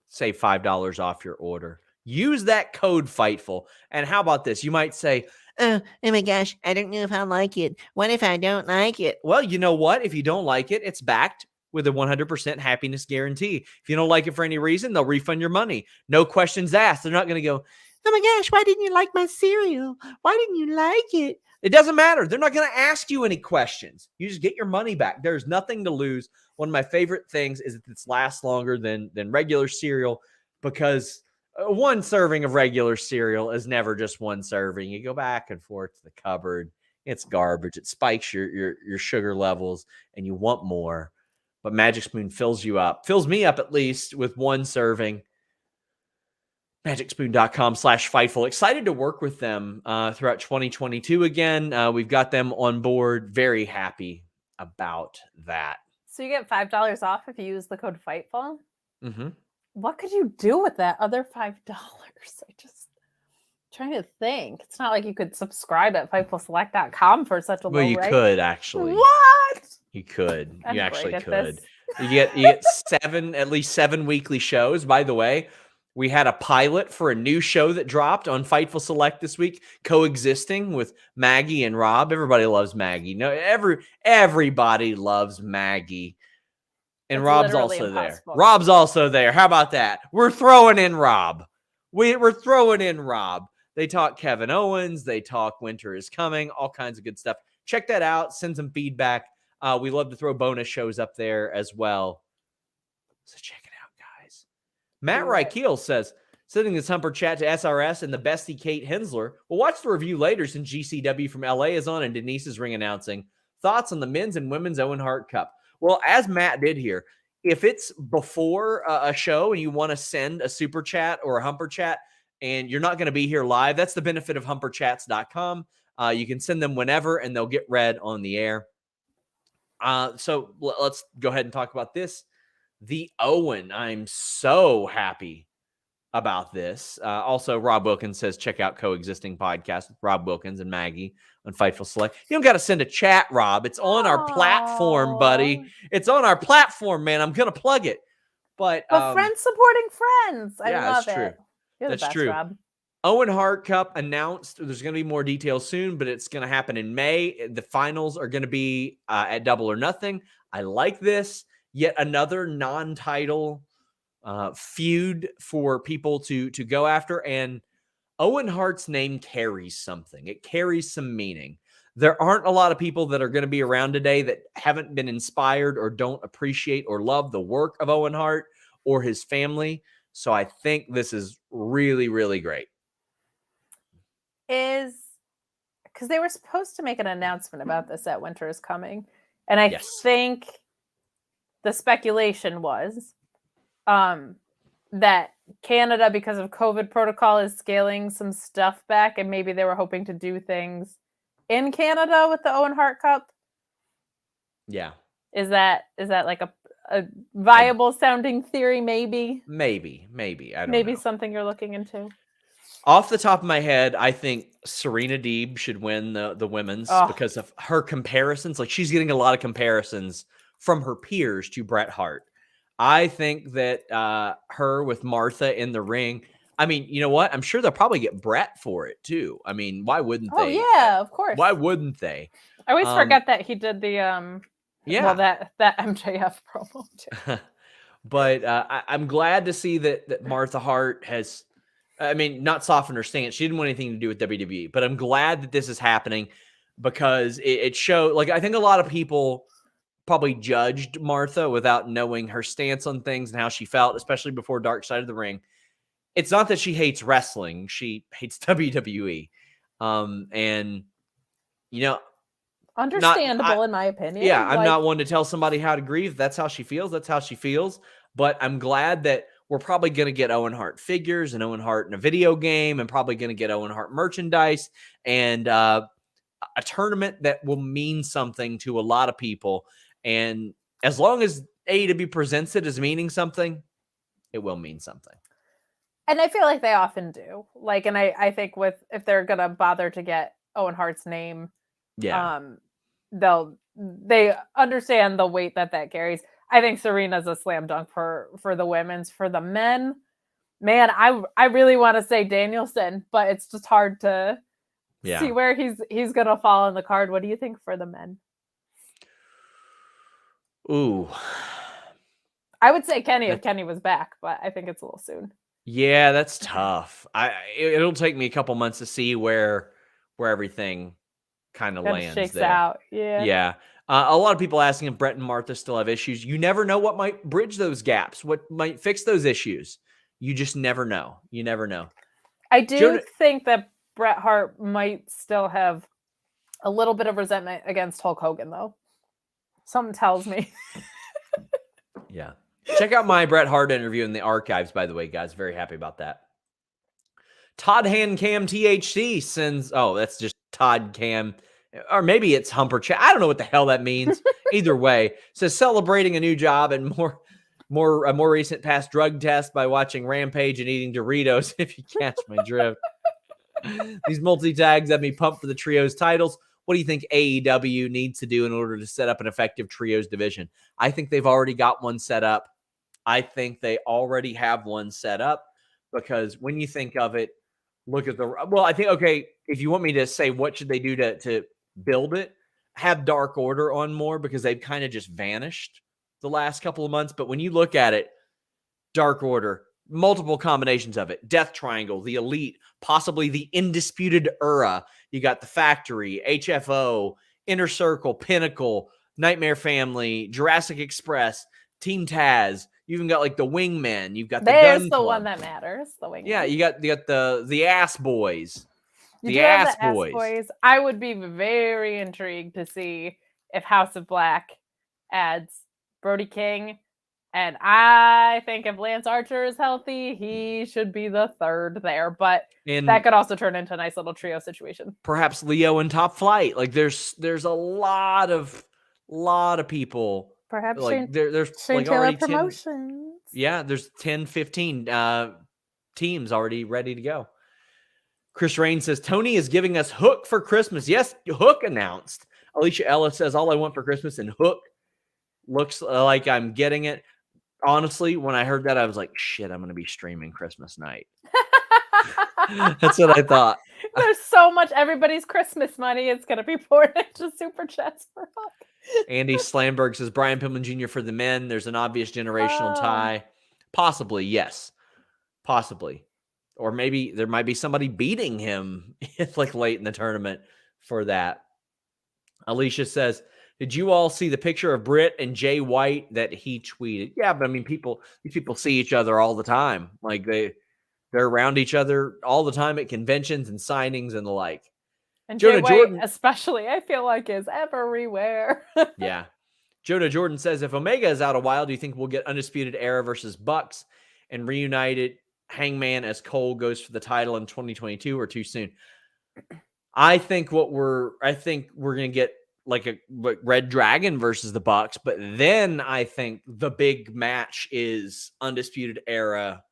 Save $5 off your order. Use that code Fightful. And how about this? You might say, oh my gosh, I don't know if I'll like it. What if I don't like it? well, you know what? If you don't like it, it's backed with a 100% happiness guarantee. If you don't like it for any reason, they'll refund your money. No questions asked. They're not going to go, Oh my gosh, why didn't you like my cereal? Why didn't you like it? It doesn't matter. They're not going to ask you any questions. You just get your money back. There's nothing to lose. One of my favorite things is that this lasts longer than regular cereal, because one serving of regular cereal is never just one serving. You go back and forth to the cupboard. It's garbage. It spikes your sugar levels, and you want more. But Magic Spoon fills you up, fills me up at least with one serving. MagicSpoon.com/Fightful. Excited to work with them throughout 2022 again. We've got them on board. Very happy about that. So you get $5 off if you use the code Fightful. Mm-hmm. What could you do with that other $5? I just trying to think. It's not like you could subscribe at FightfulSelect.com for such a low You rate. could actually. What? You could. I'm you actually great at could. this. You get at least seven weekly shows. By the way, we had a pilot for a new show that dropped on Fightful Select this week, coexisting with Maggie and Rob. Everybody loves Maggie. No, everybody loves Maggie. And It's Rob's literally also impossible. there. Rob's also there. How about that? We're throwing in Rob. We're throwing in Rob. They talk Kevin Owens. They talk Winter is Coming. All kinds of good stuff. Check that out. Send some feedback. We love to throw bonus shows up there as well. So check it out, guys. Matt Reichel says, sending this Humper Chat to SRS and the bestie Kate Hensler. We'll watch the review later since GCW from LA is on and Denise is ring announcing. Thoughts on the men's and women's Owen Hart Cup? Well, as Matt did here, if it's before a show and you want to send a super chat or a Humper Chat and you're not going to be here live, that's the benefit of humperchats.com. You can send them whenever and they'll get read on the air. So let's go ahead and talk about this. The Owen, I'm so happy about this. Also, Rob Wilkins says, check out Coexisting Podcast with Rob Wilkins and Maggie on Fightful Select. You don't got to send a chat, Rob. It's on our platform, buddy. It's on our platform, man. I'm going to plug it. But friends supporting friends. I love that's true. it. You're That's the best, true. Rob. Owen Hart Cup announced. There's going to be more details soon, but it's going to happen in May. The finals are going to be at Double or Nothing. I like this. Yet another non-title feud for people to go after. And Owen Hart's name carries something. It carries some meaning. There aren't a lot of people that are going to be around today that haven't been inspired or don't appreciate or love the work of Owen Hart or his family. So I think this is really, really great. Because they were supposed to make an announcement about this at Winter is Coming. And I think the speculation was that Canada, because of COVID protocol, is scaling some stuff back, and maybe they were hoping to do things in Canada with the Owen Hart Cup. Yeah. Is that like a viable sounding theory? Maybe. I don't know. Something you're looking into. Off the top of my head, I think Serena Deeb should win the women's because of her comparisons. Like, she's getting a lot of comparisons from her peers to Bret Hart. I think that her with Martha in the ring. I mean, you know what? I'm sure they'll probably get Bret for it too. I mean, why wouldn't they? Oh yeah, of course. Why wouldn't they? I always forget that he did the that MJF promo too. But I'm glad to see that Martha Hart has, I mean, not softened her stance. She didn't want anything to do with WWE, but I'm glad that this is happening because it showed, like, I think a lot of people probably judged Martha without knowing her stance on things and how she felt, especially before Dark Side of the Ring. It's not that she hates wrestling. She hates WWE. And, you know, understandable in my opinion. Yeah, I'm not one to tell somebody how to grieve. That's how she feels. That's how she feels. But I'm glad that we're probably going to get Owen Hart figures and Owen Hart in a video game and probably going to get Owen Hart merchandise and a tournament that will mean something to a lot of people. And as long as AEW presents it as meaning something, it will mean something. And I feel like they often do. Like, and I think if they're going to bother to get Owen Hart's name, they understand the weight that carries. I think Serena's a slam dunk for the women's. For the men, man, I really want to say Danielson, but it's just hard to see where he's gonna fall on the card. What do you think for the men? Ooh, I would say Kenny if Kenny was back, but I think it's a little soon. Yeah, that's tough. It'll take me a couple months to see where everything kind of Kind of lands shakes there. out. Yeah. Yeah. A lot of people asking if Brett and Martha still have issues. You never know what might bridge those gaps, what might fix those issues. You just never know. You never know. I do Jonah, think that Bret Hart might still have a little bit of resentment against Hulk Hogan, though. Something tells me. yeah. Check out my Bret Hart interview in the archives, by the way, guys. Very happy about that. Todd Hand Cam THC sends, that's just Todd Cam, or maybe it's Humper Chat. I don't know what the hell that means. Either way, says celebrating a new job and a more recent past drug test by watching Rampage and eating Doritos, if you catch my drift. These multi-tags have me pumped for the trios titles. What do you think AEW needs to do in order to set up an effective trios division? I think they've already got one set up. I think they already have one set up because when you think of it, look at I think, okay, if you want me to say what should they do to build it, have Dark Order on more because they've kind of just vanished the last couple of months. But when you look at it, Dark Order, multiple combinations of it, Death Triangle, the Elite, possibly the Undisputed Era. You got the Factory, HFO, Inner Circle, Pinnacle, Nightmare Family, Jurassic Express, Team Taz. You even got like the Wingmen. You've got the There's Gun the Club. one that matters. The Wingmen. Yeah, you got the Ass Boys. The Ass Boys. I would be very intrigued to see if House of Black adds Brody King. And I think if Lance Archer is healthy, he should be the third there. But that could also turn into a nice little trio situation. Perhaps Leo in Top Flight. Like there's a lot of people. Perhaps like there's Shane like Taylor already Promotions. 10, there's 10, 15 teams already ready to go. Chris Rain says Tony is giving us Hook for Christmas. Yes, Hook announced. Alicia Ellis says all I want for Christmas, and Hook looks like I'm getting it. Honestly, when I heard that, I was like, shit, I'm going to be streaming Christmas night. That's what I thought. There's so much everybody's Christmas money. It's going to be poured into Super Chats for Hook. Andy Slamberg says Brian Pillman Jr. for the men. There's an obvious generational tie. Possibly, yes. Possibly. Or maybe there might be somebody beating him like late in the tournament for that. Alicia says, did you all see the picture of Britt and Jay White that he tweeted? Yeah, but I mean, these people see each other all the time. Like they're around each other all the time at conventions and signings and the like. And Jonah Jordan, especially, I feel like is everywhere. Yeah. Jonah Jordan says, if Omega is out a while, do you think we'll get Undisputed Era versus Bucks and reunited Hangman as Cole goes for the title in 2022 or too soon? I think we're going to get like a Red Dragon versus the Bucks, but then I think the big match is Undisputed Era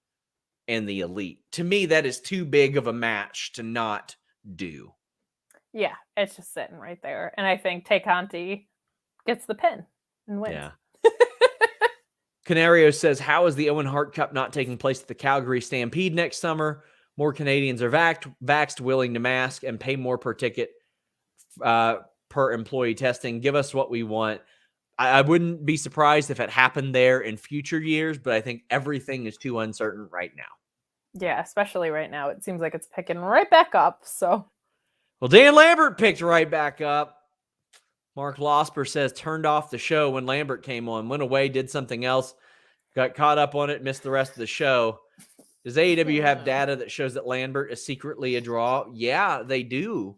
and the Elite. To me, that is too big of a match to not do. Yeah, it's just sitting right there. And I think Tyconti gets the pin and wins. Yeah. Canario says, how is the Owen Hart Cup not taking place at the Calgary Stampede next summer? More Canadians are vaxxed, willing to mask, and pay more per ticket per employee testing. Give us what we want. I wouldn't be surprised if it happened there in future years, but I think everything is too uncertain right now. Yeah, especially right now. It seems like it's picking right back up. So, well, Dan Lambert picked right back up. Mark Losper says turned off the show when Lambert came on, went away, did something else, got caught up on it, missed the rest of the show. Does AEW have data that shows that Lambert is secretly a draw? Yeah, they do.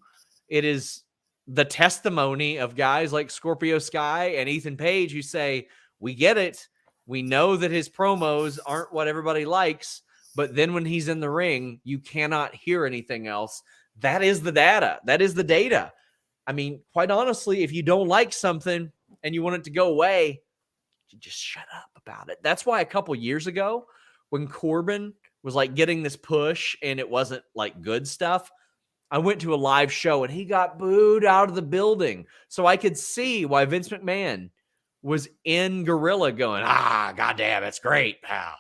It is the testimony of guys like Scorpio Sky and Ethan Page who say, we get it. We know that his promos aren't what everybody likes, but then when he's in the ring, you cannot hear anything else. That is the data. That is the data. I mean, quite honestly, if you don't like something and you want it to go away, you just shut up about it. That's why a couple years ago, when Corbin was like getting this push and it wasn't like good stuff, I went to a live show and he got booed out of the building. So I could see why Vince McMahon was in Gorilla going, goddamn, it's great, pal.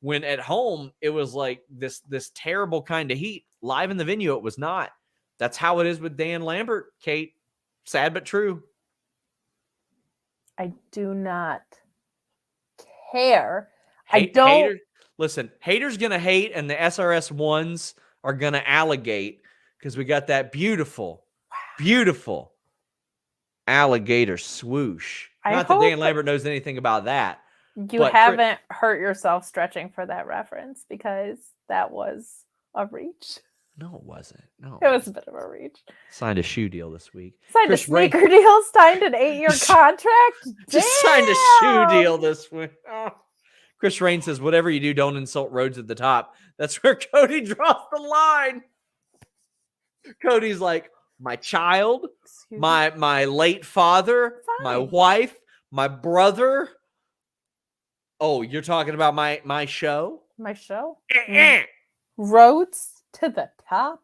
When at home, it was like this terrible kind of heat. Live in the venue, it was not. That's how it is with Dan Lambert, Kate. Sad but true. I do not care. I don't. Listen, haters gonna hate, and the SRS ones are gonna alligate because we got that beautiful alligator swoosh. Not that Dan Lambert knows anything about that. You haven't hurt yourself stretching for that reference because that was a reach. No, it wasn't. No, it was a bit of a reach. Signed a shoe deal this week. Signed a sneaker deal. Signed an 8-year contract. Just signed a shoe deal this week. Oh. Chris Rain says, "Whatever you do, don't insult Rhodes at the top." That's where Cody draws the line. Cody's like, my child, my late father, my wife, my brother. Oh, you're talking about my show? My show? Rhodes to the top.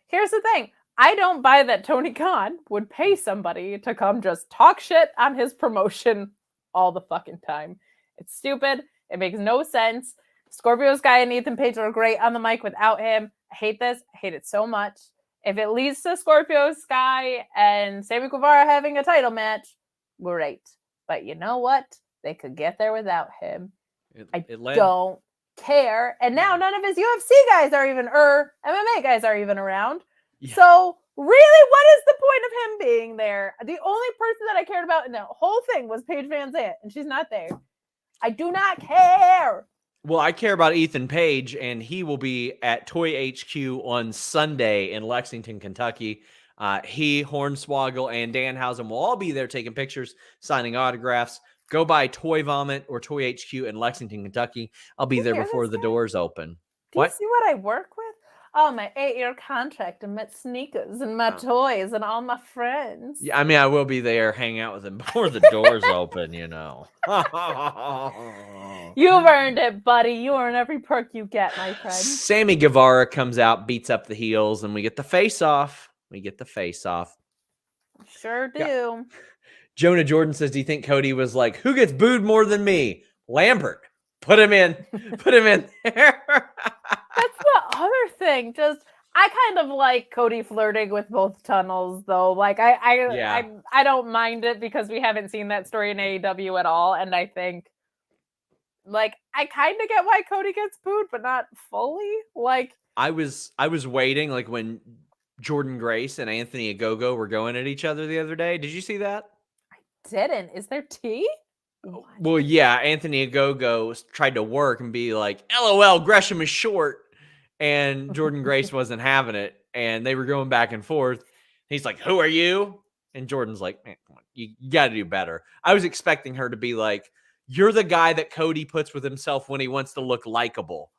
Here's the thing. I don't buy that Tony Khan would pay somebody to come just talk shit on his promotion all the fucking time. It's stupid. It makes no sense. Scorpio Sky and Ethan Page are great on the mic without him. I hate this. I hate it so much. If it leads to Scorpio Sky and Sammy Guevara having a title match, great. But you know what? They could get there without him. I don't care. And now none of his UFC guys are even, MMA guys are even around. Yeah. So really, what is the point of him being there? The only person that I cared about in the whole thing was Paige Van Zandt, and she's not there. I do not care. Well, I care about Ethan Page, and he will be at Toy HQ on Sunday in Lexington, Kentucky. He, Hornswoggle, and Danhausen will all be there taking pictures, signing autographs. Go by Toy Vomit or Toy HQ in Lexington, Kentucky. I'll be there before the doors open. Do you see what I work with? Oh, my 8-year contract and my sneakers and my toys and all my friends. Yeah, I mean, I will be there hanging out with them before the doors open, you know. You've earned it, buddy. You earn every perk you get, my friend. Sammy Guevara comes out, beats up the heels, and we get the face-off. Sure do. Yeah. Jonah Jordan says, "Do you think Cody was like, who gets booed more than me? Lambert. Put him in. Put him in there." That's the other thing. I kind of like Cody flirting with both tunnels, though. Like, I don't mind it because we haven't seen that story in AEW at all. And I think, like, I kind of get why Cody gets booed, but not fully. Like, I was waiting, like, when Jordan Grace and Anthony Ogogo were going at each other the other day. Did you see that? Didn't. Is there tea? Well, yeah, Anthony Ogogo tried to work and be like, LOL, Gresham is short. And Jordan Grace wasn't having it. And they were going back and forth. He's like, who are you? And Jordan's like, man, come on, you got to do better. I was expecting her to be like, you're the guy that Cody puts with himself when he wants to look likable.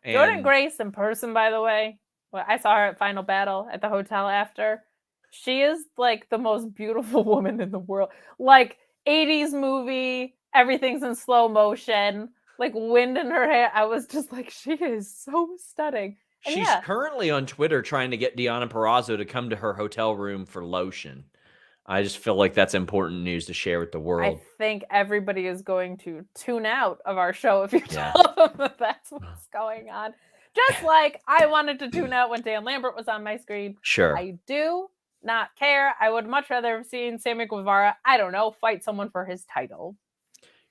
Jordan Grace in person, by the way. Well, I saw her at Final Battle at the hotel after. She is like the most beautiful woman in the world. Like 80s movie, everything's in slow motion, like wind in her hair. I was just like, she is so stunning. And she's currently on Twitter trying to get Deonna Purrazzo to come to her hotel room for lotion. I just feel like that's important news to share with the world. I think everybody is going to tune out of our show if you tell them that that's what's going on. Just like I wanted to tune out when Dan Lambert was on my screen. Sure. I do not care. I would much rather have seen Sammy Guevara, I don't know, fight someone for his title.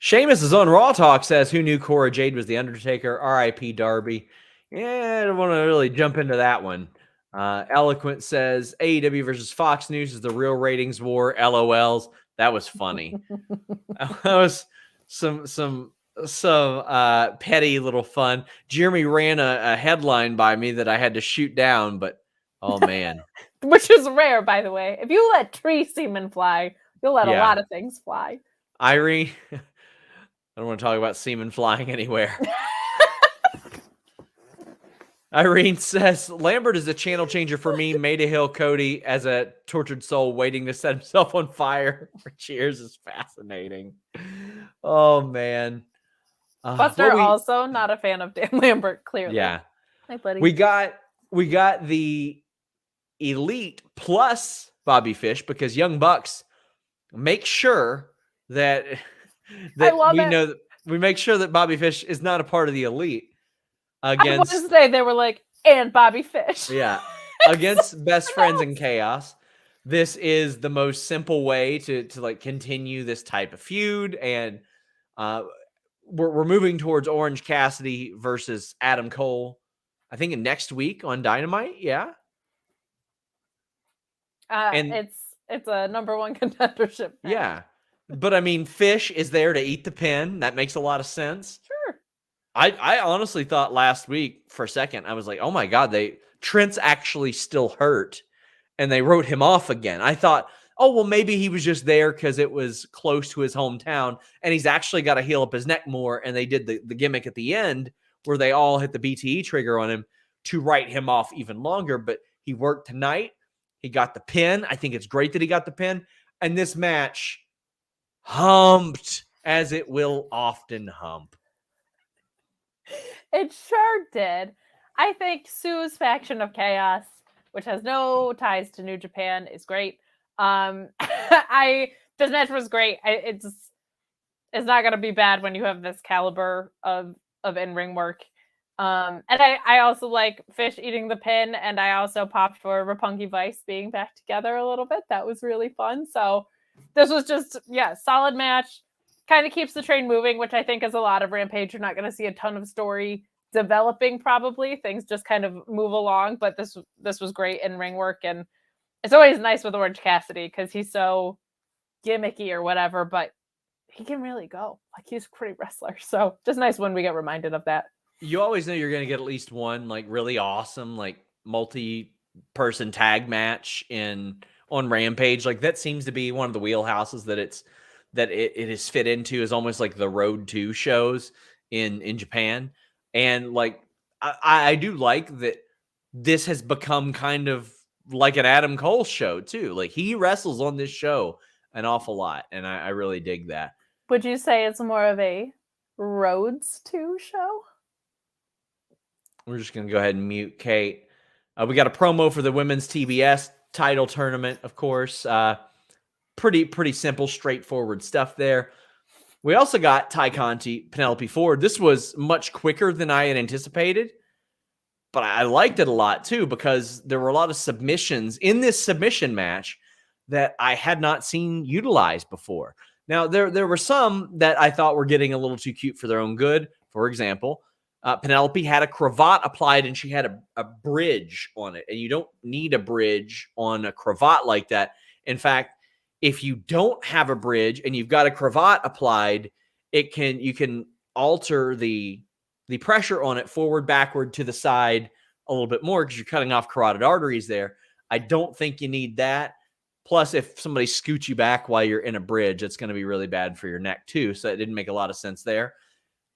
Sheamus is on Raw Talk, says, who knew Cora Jade was the Undertaker? R.I.P. Darby. Yeah, I don't want to really jump into that one. Eloquent says, AEW versus Fox News is the real ratings war. LOLs. That was funny. That was some petty little fun. Jeremy ran a headline by me that I had to shoot down, but oh man. Which is rare, by the way. If you let tree semen fly, you'll let a lot of things fly. Irene, I don't want to talk about semen flying anywhere. Irene says, Lambert is a channel changer for me. Maida Hill Cody as a tortured soul waiting to set himself on fire for cheers is fascinating. Oh, man. Buster also not a fan of Dan Lambert, clearly. Yeah. Hi, buddy. We got the Elite plus Bobby Fish because Young Bucks make sure that we make sure that Bobby Fish is not a part of the Elite. I want to say they were like, and Bobby Fish. Yeah. Against Best Friends in Chaos. This is the most simple way to like continue this type of feud. And we're moving towards Orange Cassidy versus Adam Cole. I think next week on Dynamite. Yeah. And it's a number one contendership match. Yeah. But I mean, Fish is there to eat the pin. That makes a lot of sense. Sure. I honestly thought last week for a second, I was like, oh my God, Trent's actually still hurt. And they wrote him off again. I thought, oh, well, maybe he was just there because it was close to his hometown. And he's actually got to heal up his neck more. And they did the gimmick at the end where they all hit the BTE trigger on him to write him off even longer. But he worked tonight. He got the pin. I think it's great that he got the pin. And this match humped as it will often hump. It sure did. I think Sue's faction of chaos, which has no ties to New Japan, is great. This match was great. It's not going to be bad when you have this caliber of in-ring work. And I also like Fish eating the pin, and I also popped for Roppongi Vice being back together a little bit. That was really fun. So this was just, solid match. Kind of keeps the train moving, which I think is a lot of Rampage. You're not going to see a ton of story developing, probably. Things just kind of move along, but this was great in-ring work, and it's always nice with Orange Cassidy because he's so gimmicky or whatever, but he can really go. Like, he's a pretty wrestler. So just nice when we get reminded of that. You always know you're going to get at least one like really awesome like multi-person tag match on Rampage. Like that seems to be one of the wheelhouses that it is fit into, is almost like the Road to shows in Japan. And like I do like that this has become kind of like an Adam Cole show too. Like he wrestles on this show an awful lot, and I really dig that. Would you say it's more of a Roads to show? We're just going to go ahead and mute Kate. We got a promo for the women's TBS title tournament, of course. Pretty simple, straightforward stuff there. We also got Tyconti, Penelope Ford. This was much quicker than I had anticipated, but I liked it a lot too because there were a lot of submissions in this submission match that I had not seen utilized before. Now, there were some that I thought were getting a little too cute for their own good. For example, Penelope had a cravat applied and she had a bridge on it. And you don't need a bridge on a cravat like that. In fact, if you don't have a bridge and you've got a cravat applied, you can alter the pressure on it forward, backward, to the side a little bit more because you're cutting off carotid arteries there. I don't think you need that. Plus, if somebody scoots you back while you're in a bridge, it's going to be really bad for your neck too. So it didn't make a lot of sense there.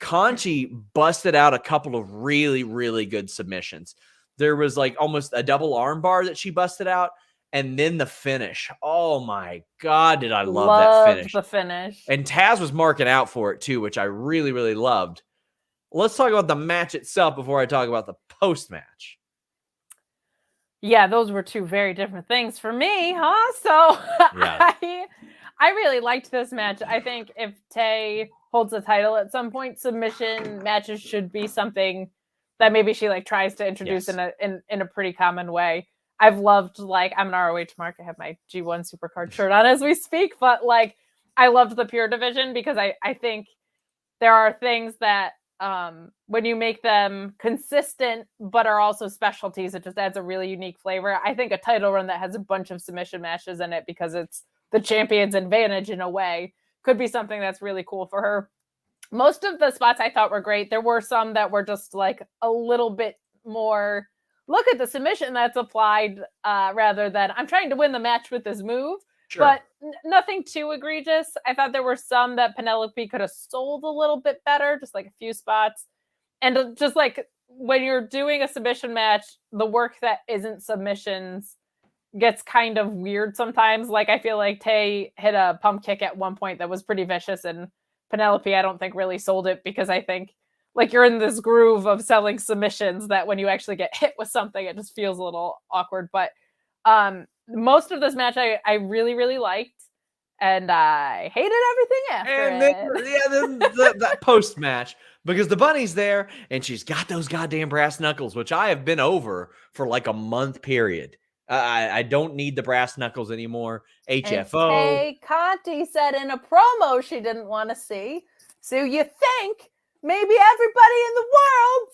Conchi busted out a couple of really, really good submissions. There was like almost a double arm bar that she busted out. And then the finish. Oh my God, did I love that finish. The finish. And Taz was marking out for it too, which I really, really loved. Let's talk about the match itself before I talk about the post-match. Yeah, those were two very different things for me, huh? So yeah. I really liked this match. I think if Tay holds the title at some point, submission matches should be something that maybe she like tries to introduce in a pretty common way. I've loved, like, I'm an ROH mark. I have my G1 Supercard shirt on as we speak, but like I loved the Pure division because I think there are things that when you make them consistent but are also specialties, it just adds a really unique flavor. I think a title run that has a bunch of submission matches in it because it's the champion's advantage in a way could be something that's really cool for her. Most of the spots I thought were great. There were some that were just like a little bit more look at the submission that's applied rather than I'm trying to win the match with this move. Sure. But nothing too egregious. I thought there were some that Penelope could have sold a little bit better, just like a few spots. And just like when you're doing a submission match, the work that isn't submissions gets kind of weird sometimes. Like I feel like Tay hit a pump kick at one point that was pretty vicious, and Penelope I don't think really sold it because I think like you're in this groove of selling submissions that when you actually get hit with something, it just feels a little awkward. But most of this match I really, really liked, and I hated everything after then that post match, because the bunny's there and she's got those goddamn brass knuckles, which I have been over for like a month period. I don't need the brass knuckles anymore. HFO. Hey, Conti said in a promo she didn't want to see. So you think maybe everybody in the world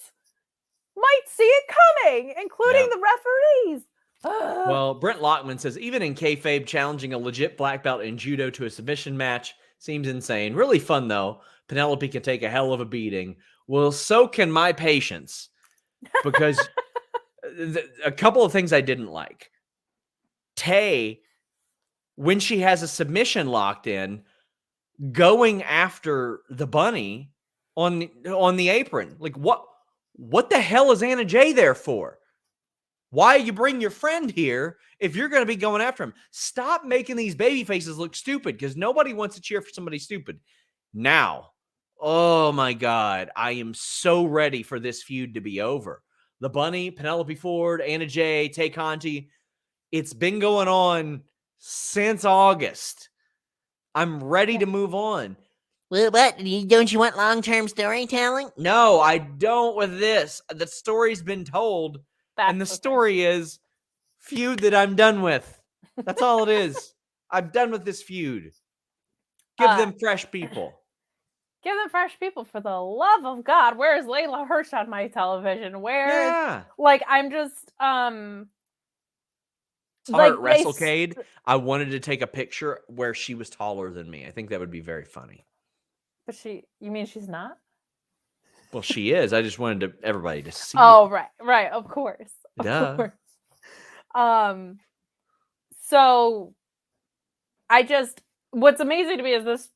might see it coming, including the referees. Well, Brent Lockman says, even in kayfabe, challenging a legit black belt in judo to a submission match seems insane. Really fun, though. Penelope can take a hell of a beating. Well, so can my patience. Because a couple of things I didn't like. Tay, when she has a submission locked in, going after the bunny on the apron. Like, what the hell is Anna Jay there for? Why you bring your friend here if you're going to be going after him? Stop making these baby faces look stupid, because nobody wants to cheer for somebody stupid. Now, oh my God, I am so ready for this feud to be over. The Bunny, Penelope Ford, Anna Jay, Tyconti, it's been going on since August. I'm ready to move on. Well, what? Don't you want long-term storytelling? No, I don't with this. The story's been told. And the story is feud that I'm done with. That's all it is. I'm done with this feud. Give them fresh people. Give them fresh people, for the love of God. Where is Layla Hirsch on my television? Where is, like, I'm just Heart like WrestleCade. I wanted to take a picture where she was taller than me. I think that would be very funny. But you mean she's not? Well, she is. I just wanted everybody to see. Oh, it. right. Of course. Duh. Of course. So what's amazing to me is this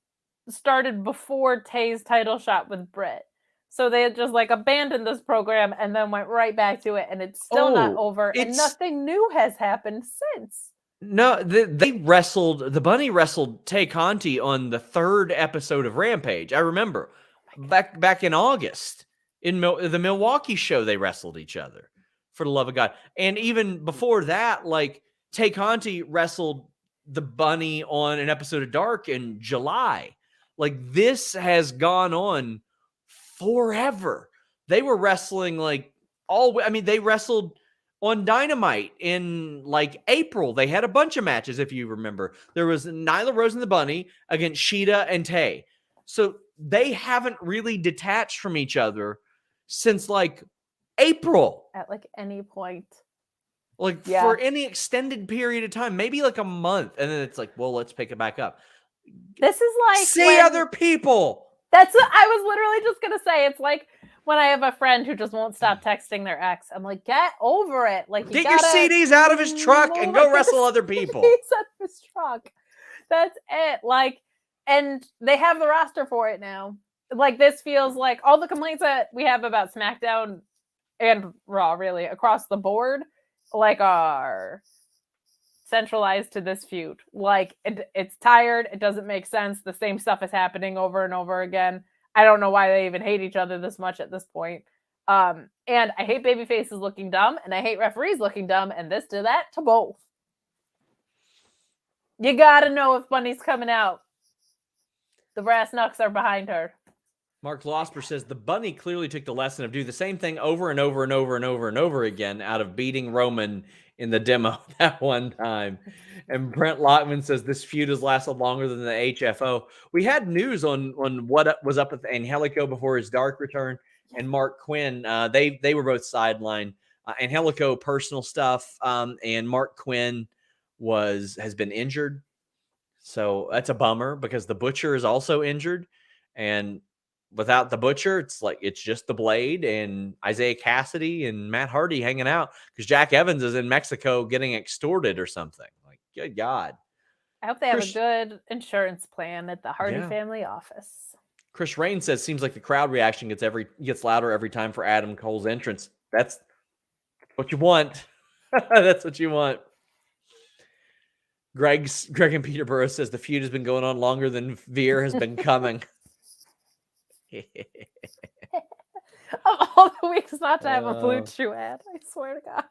started before Tay's title shot with Britt. So they had just like abandoned this program and then went right back to it, and it's still not over, and nothing new has happened since. No, they wrestled. The Bunny wrestled Tyconti on the 3rd episode of Rampage. I remember back in August in the Milwaukee show, they wrestled each other, for the love of God. And even before that, like, Tyconti wrestled the Bunny on an episode of Dark in July. Like, this has gone on forever. They were wrestling they wrestled on Dynamite in like April. They had a bunch of matches, if you remember. There was Nyla Rose and the Bunny against Sheeta and Tay. So they haven't really detached from each other since like April. At like any point. Like, for any extended period of time, maybe like a month. And then it's like, well, let's pick it back up. This is like see other people. That's what I was literally just going to say. It's like when I have a friend who just won't stop texting their ex. I'm like, get over it. Like, get your CDs out of his truck and go wrestle other people. CDs out of his truck. That's it. Like, and they have the roster for it now. Like, this feels like all the complaints that we have about SmackDown and Raw, really, across the board, like, are centralized to this feud. Like, it's tired. It doesn't make sense. The same stuff is happening over and over again. I don't know why they even hate each other this much at this point. And I hate baby faces looking dumb, and I hate referees looking dumb, and this did that to both. You gotta know if Bunny's coming out. The brass knucks are behind her. Mark Losper says the Bunny clearly took the lesson of do the same thing over and over and over and over and over again out of beating Roman in the demo that one time. And Brent Lockman says this feud has lasted longer than the HFO. We had news on what was up with Angelico before his Dark return, and Mark Quinn. They were both sidelined. Angelico personal stuff, and Mark Quinn has been injured. So that's a bummer because the Butcher is also injured, and without the Butcher, it's just the Blade and Isaiah Cassidy and Matt Hardy hanging out because Jack Evans is in Mexico getting extorted or something. Like, good God. I hope they have a good insurance plan at the Hardy family office. Chris Rain says, seems like the crowd reaction gets louder every time for Adam Cole's entrance. That's what you want. That's what you want. Greg and Peterborough says the feud has been going on longer than Veer has been coming. Of all the weeks not to have a Blue Chew ad, I swear to God.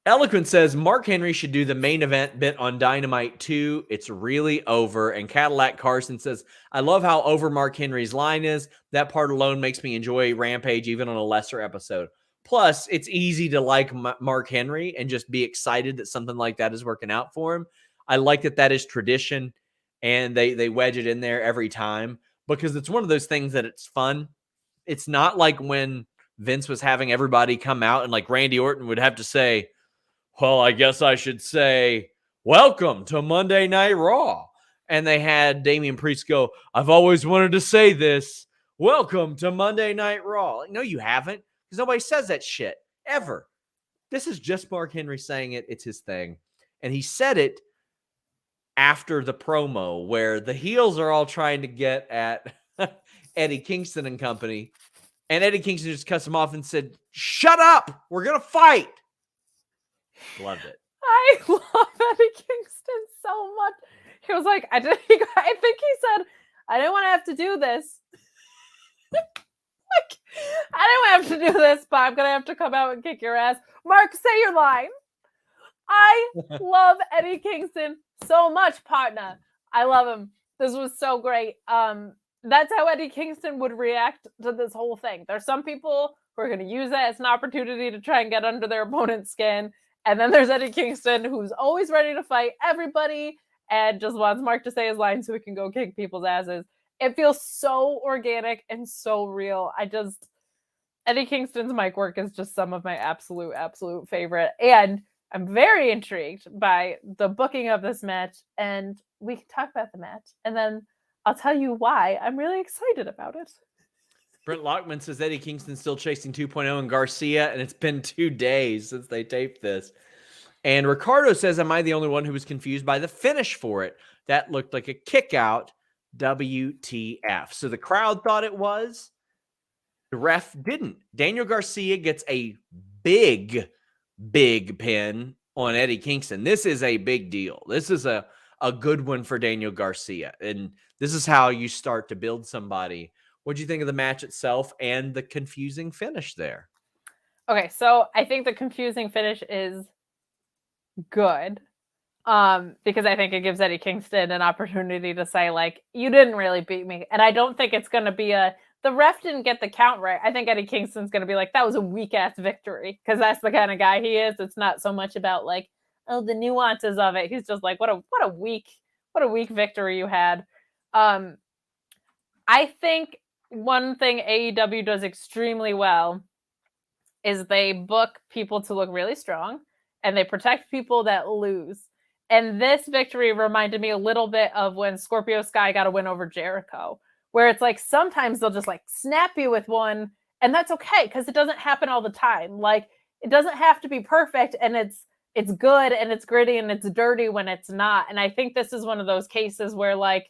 Eloquent says Mark Henry should do the main event bit on Dynamite 2. It's really over. And Cadillac Carson says, I love how over Mark Henry's line is. That part alone makes me enjoy Rampage even on a lesser episode. Plus, it's easy to like Mark Henry and just be excited that something like that is working out for him. I like that is tradition, and they wedge it in there every time. because it's one of those things that it's fun. It's not like when Vince was having everybody come out and like Randy Orton would have to say, well, I guess I should say, welcome to Monday Night Raw. And they had Damian Priest go, I've always wanted to say this. Welcome to Monday Night Raw. Like, no, you haven't, because nobody says that shit ever. This is just Mark Henry saying it. It's his thing. And he said it after the promo where the heels are all trying to get at Eddie Kingston and company. And Eddie Kingston just cuts him off and said, shut up. We're going to fight. Loved it. I love Eddie Kingston so much. He was like, I think he said, I didn't want to have to do this. Like, I didn't have to do this, but I'm going to have to come out and kick your ass. Mark, say your line. I love Eddie Kingston so much, partner. I love him. This was so great. That's how Eddie Kingston would react to this whole thing. There's some people who are going to use that as an opportunity to try and get under their opponent's skin. And then there's Eddie Kingston, who's always ready to fight everybody and just wants Mark to say his line so he can go kick people's asses. It feels so organic and so real. Eddie Kingston's mic work is just some of my absolute favorite. And I'm very intrigued by the booking of this match. And we can talk about the match. And then I'll tell you why I'm really excited about it. Brent Lockman says Eddie Kingston's still chasing 2.0 and Garcia, and it's been 2 days since they taped this. And Ricardo says, am I the only one who was confused by the finish for it? That looked like a kick out. WTF. So the crowd thought it was. The ref didn't. Daniel Garcia gets a big pin on Eddie Kingston. This is a big deal. This is a good one for Daniel Garcia. And this is how you start to build somebody. What do you think of the match itself and the confusing finish there? Okay, so I think the confusing finish is good because I think it gives Eddie Kingston an opportunity to say, like, you didn't really beat me. And I don't think it's going to be the ref didn't get the count right. I think Eddie Kingston's going to be like, that was a weak-ass victory because that's the kind of guy he is. It's not so much about, like, oh, the nuances of it. He's just like, what a weak victory you had. I think one thing AEW does extremely well is they book people to look really strong and they protect people that lose. And this victory reminded me a little bit of when Scorpio Sky got a win over Jericho, where it's like sometimes they'll just like snap you with one, and that's okay because it doesn't happen all the time. Like, it doesn't have to be perfect, and it's good and it's gritty and it's dirty when it's not. And I think this is one of those cases where, like,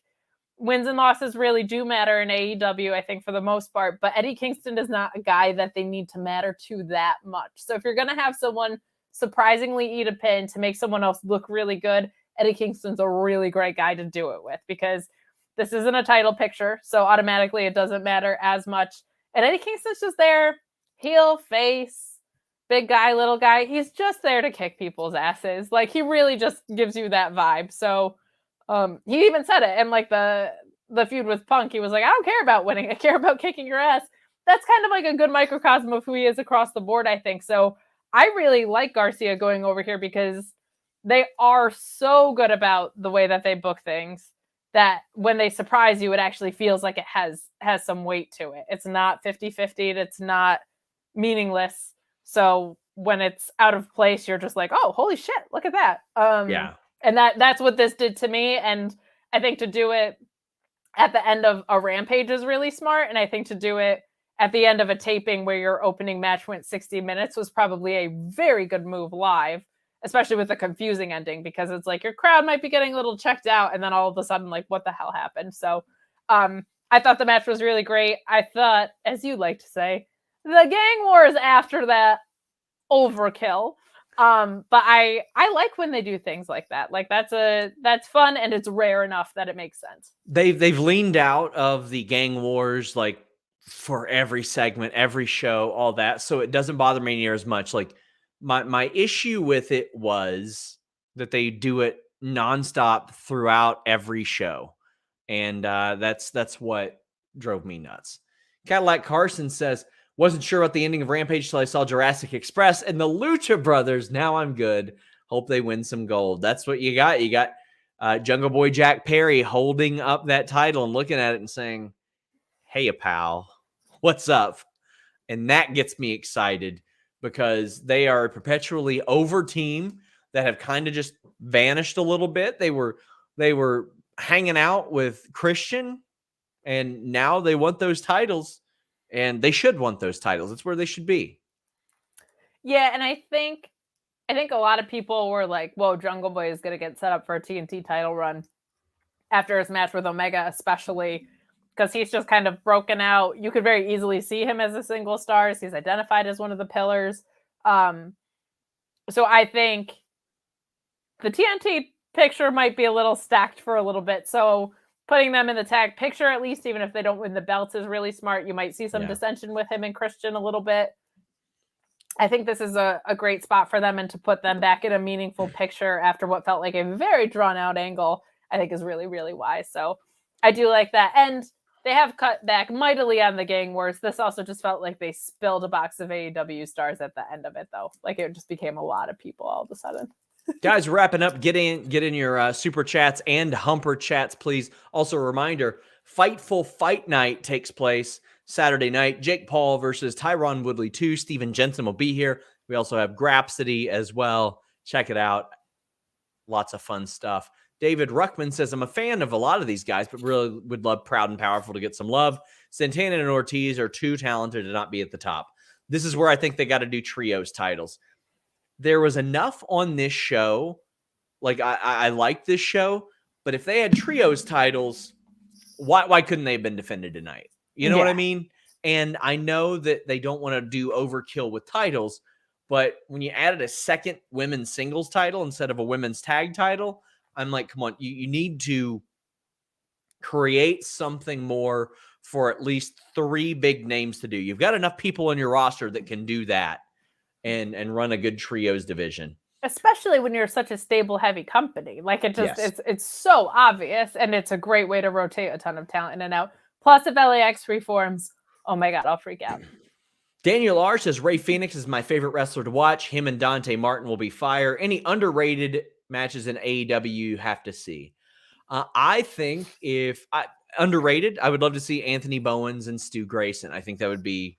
wins and losses really do matter in AEW, I think, for the most part. But Eddie Kingston is not a guy that they need to matter to that much. So if you're going to have someone surprisingly eat a pin to make someone else look really good, Eddie Kingston's a really great guy to do it with because this isn't a title picture. So automatically it doesn't matter as much. And Eddie Kingston's just there, heel, face, big guy, little guy. He's just there to kick people's asses. Like, he really just gives you that vibe. So he even said it in like the feud with Punk. He was like, I don't care about winning. I care about kicking your ass. That's kind of like a good microcosm of who he is across the board, I think. So I really like Garcia going over here because they are so good about the way that they book things that when they surprise you, it actually feels like it has some weight to it. It's not 50-50. It's not meaningless. So when it's out of place, you're just like, oh, holy shit, look at that. Yeah. And that's what this did to me. And I think to do it at the end of a Rampage is really smart. And I think to do it at the end of a taping where your opening match went 60 minutes was probably a very good move live, especially with the confusing ending, because it's like your crowd might be getting a little checked out. And then all of a sudden, like, what the hell happened? So I thought the match was really great. I thought, as you like to say, the gang wars after that, overkill. But I like when they do things like that. Like, that's fun, and it's rare enough that it makes sense. They've leaned out of the gang wars, like, for every segment, every show, all that. So it doesn't bother me near as much. Like, my issue with it was that they do it nonstop throughout every show. And that's what drove me nuts. Cadillac Carson says, wasn't sure about the ending of Rampage till I saw Jurassic Express and the Lucha Brothers. Now I'm good. Hope they win some gold. That's what you got. You got Jungle Boy Jack Perry holding up that title and looking at it and saying, hey, pal, what's up? And that gets me excited because they are a perpetually over team that have kind of just vanished a little bit. They were hanging out with Christian, and now they want those titles, and they should want those titles. It's where they should be. Yeah, and I think a lot of people were like, whoa, Jungle Boy is going to get set up for a TNT title run after his match with Omega, especially because he's just kind of broken out. You could very easily see him as a single star. He's identified as one of the pillars. So I think the TNT picture might be a little stacked for a little bit. So putting them in the tag picture, at least, even if they don't win the belts, is really smart. You might see some dissension with him and Christian a little bit. I think this is a great spot for them, and to put them back in a meaningful picture after what felt like a very drawn out angle, I think is really, really wise. So I do like that. And they have cut back mightily on the Gang Wars. This also just felt like they spilled a box of AEW stars at the end of it, though. Like it just became a lot of people all of a sudden. Guys, wrapping up. Get in your super chats and humper chats, please. Also, a reminder: Fightful Fight Night takes place Saturday night. Jake Paul versus Tyron Woodley 2. Steven Jensen will be here. We also have Grapsity as well. Check it out. Lots of fun stuff. David Ruckman says, I'm a fan of a lot of these guys, but really would love Proud and Powerful to get some love. Santana and Ortiz are too talented to not be at the top. This is where I think they got to do trios titles. There was enough on this show. Like, I like this show, but if they had trios titles, why couldn't they have been defended tonight? You know what I mean? And I know that they don't want to do overkill with titles, but when you added a second women's singles title instead of a women's tag title, I'm like, come on, you need to create something more for at least 3 big names to do. You've got enough people on your roster that can do that and run a good trios division. Especially when you're such a stable, heavy company. Like it just, it's so obvious, and it's a great way to rotate a ton of talent in and out. Plus, if LAX reforms, oh my God, I'll freak out. Daniel R says, Ray Phoenix is my favorite wrestler to watch. Him and Dante Martin will be fire. Any underrated matches in AEW you have to see? I think underrated, I would love to see Anthony Bowens and Stu Grayson. I think that would be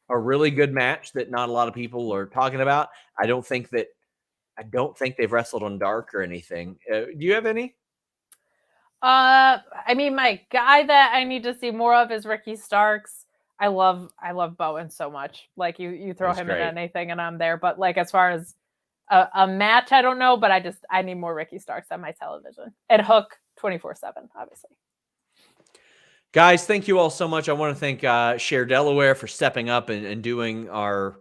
a really good match that not a lot of people are talking about. I don't think they've wrestled on Dark or anything. Do you have any? I mean, my guy that I need to see more of is Ricky Starks. I love Bowen so much. Like you throw him in anything and I'm there. But like as far as a match, I don't know. But I need more Ricky Starks on my television. And Hook 24/7, obviously. Guys, thank you all so much. I want to thank Share Delaware for stepping up and doing our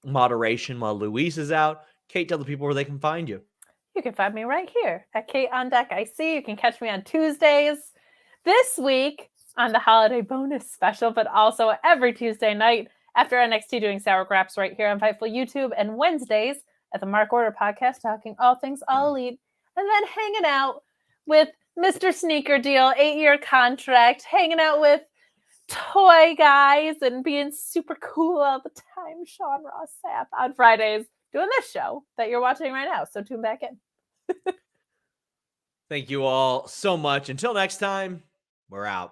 moderation while Luis is out. Kate, tell the people where they can find you. You can find me right here at Kate on Deck IC. You can catch me on Tuesdays this week on the holiday bonus special, but also every Tuesday night after NXT doing Sour Graps right here on Fightful YouTube, and Wednesdays at the Mark Order podcast talking all things All Elite, and then hanging out with Mr. Sneaker Deal, 8-year contract, hanging out with toy guys and being super cool all the time, Sean Ross Sapp, on Fridays doing this show that you're watching right now. So tune back in. Thank you all so much. Until next time, we're out.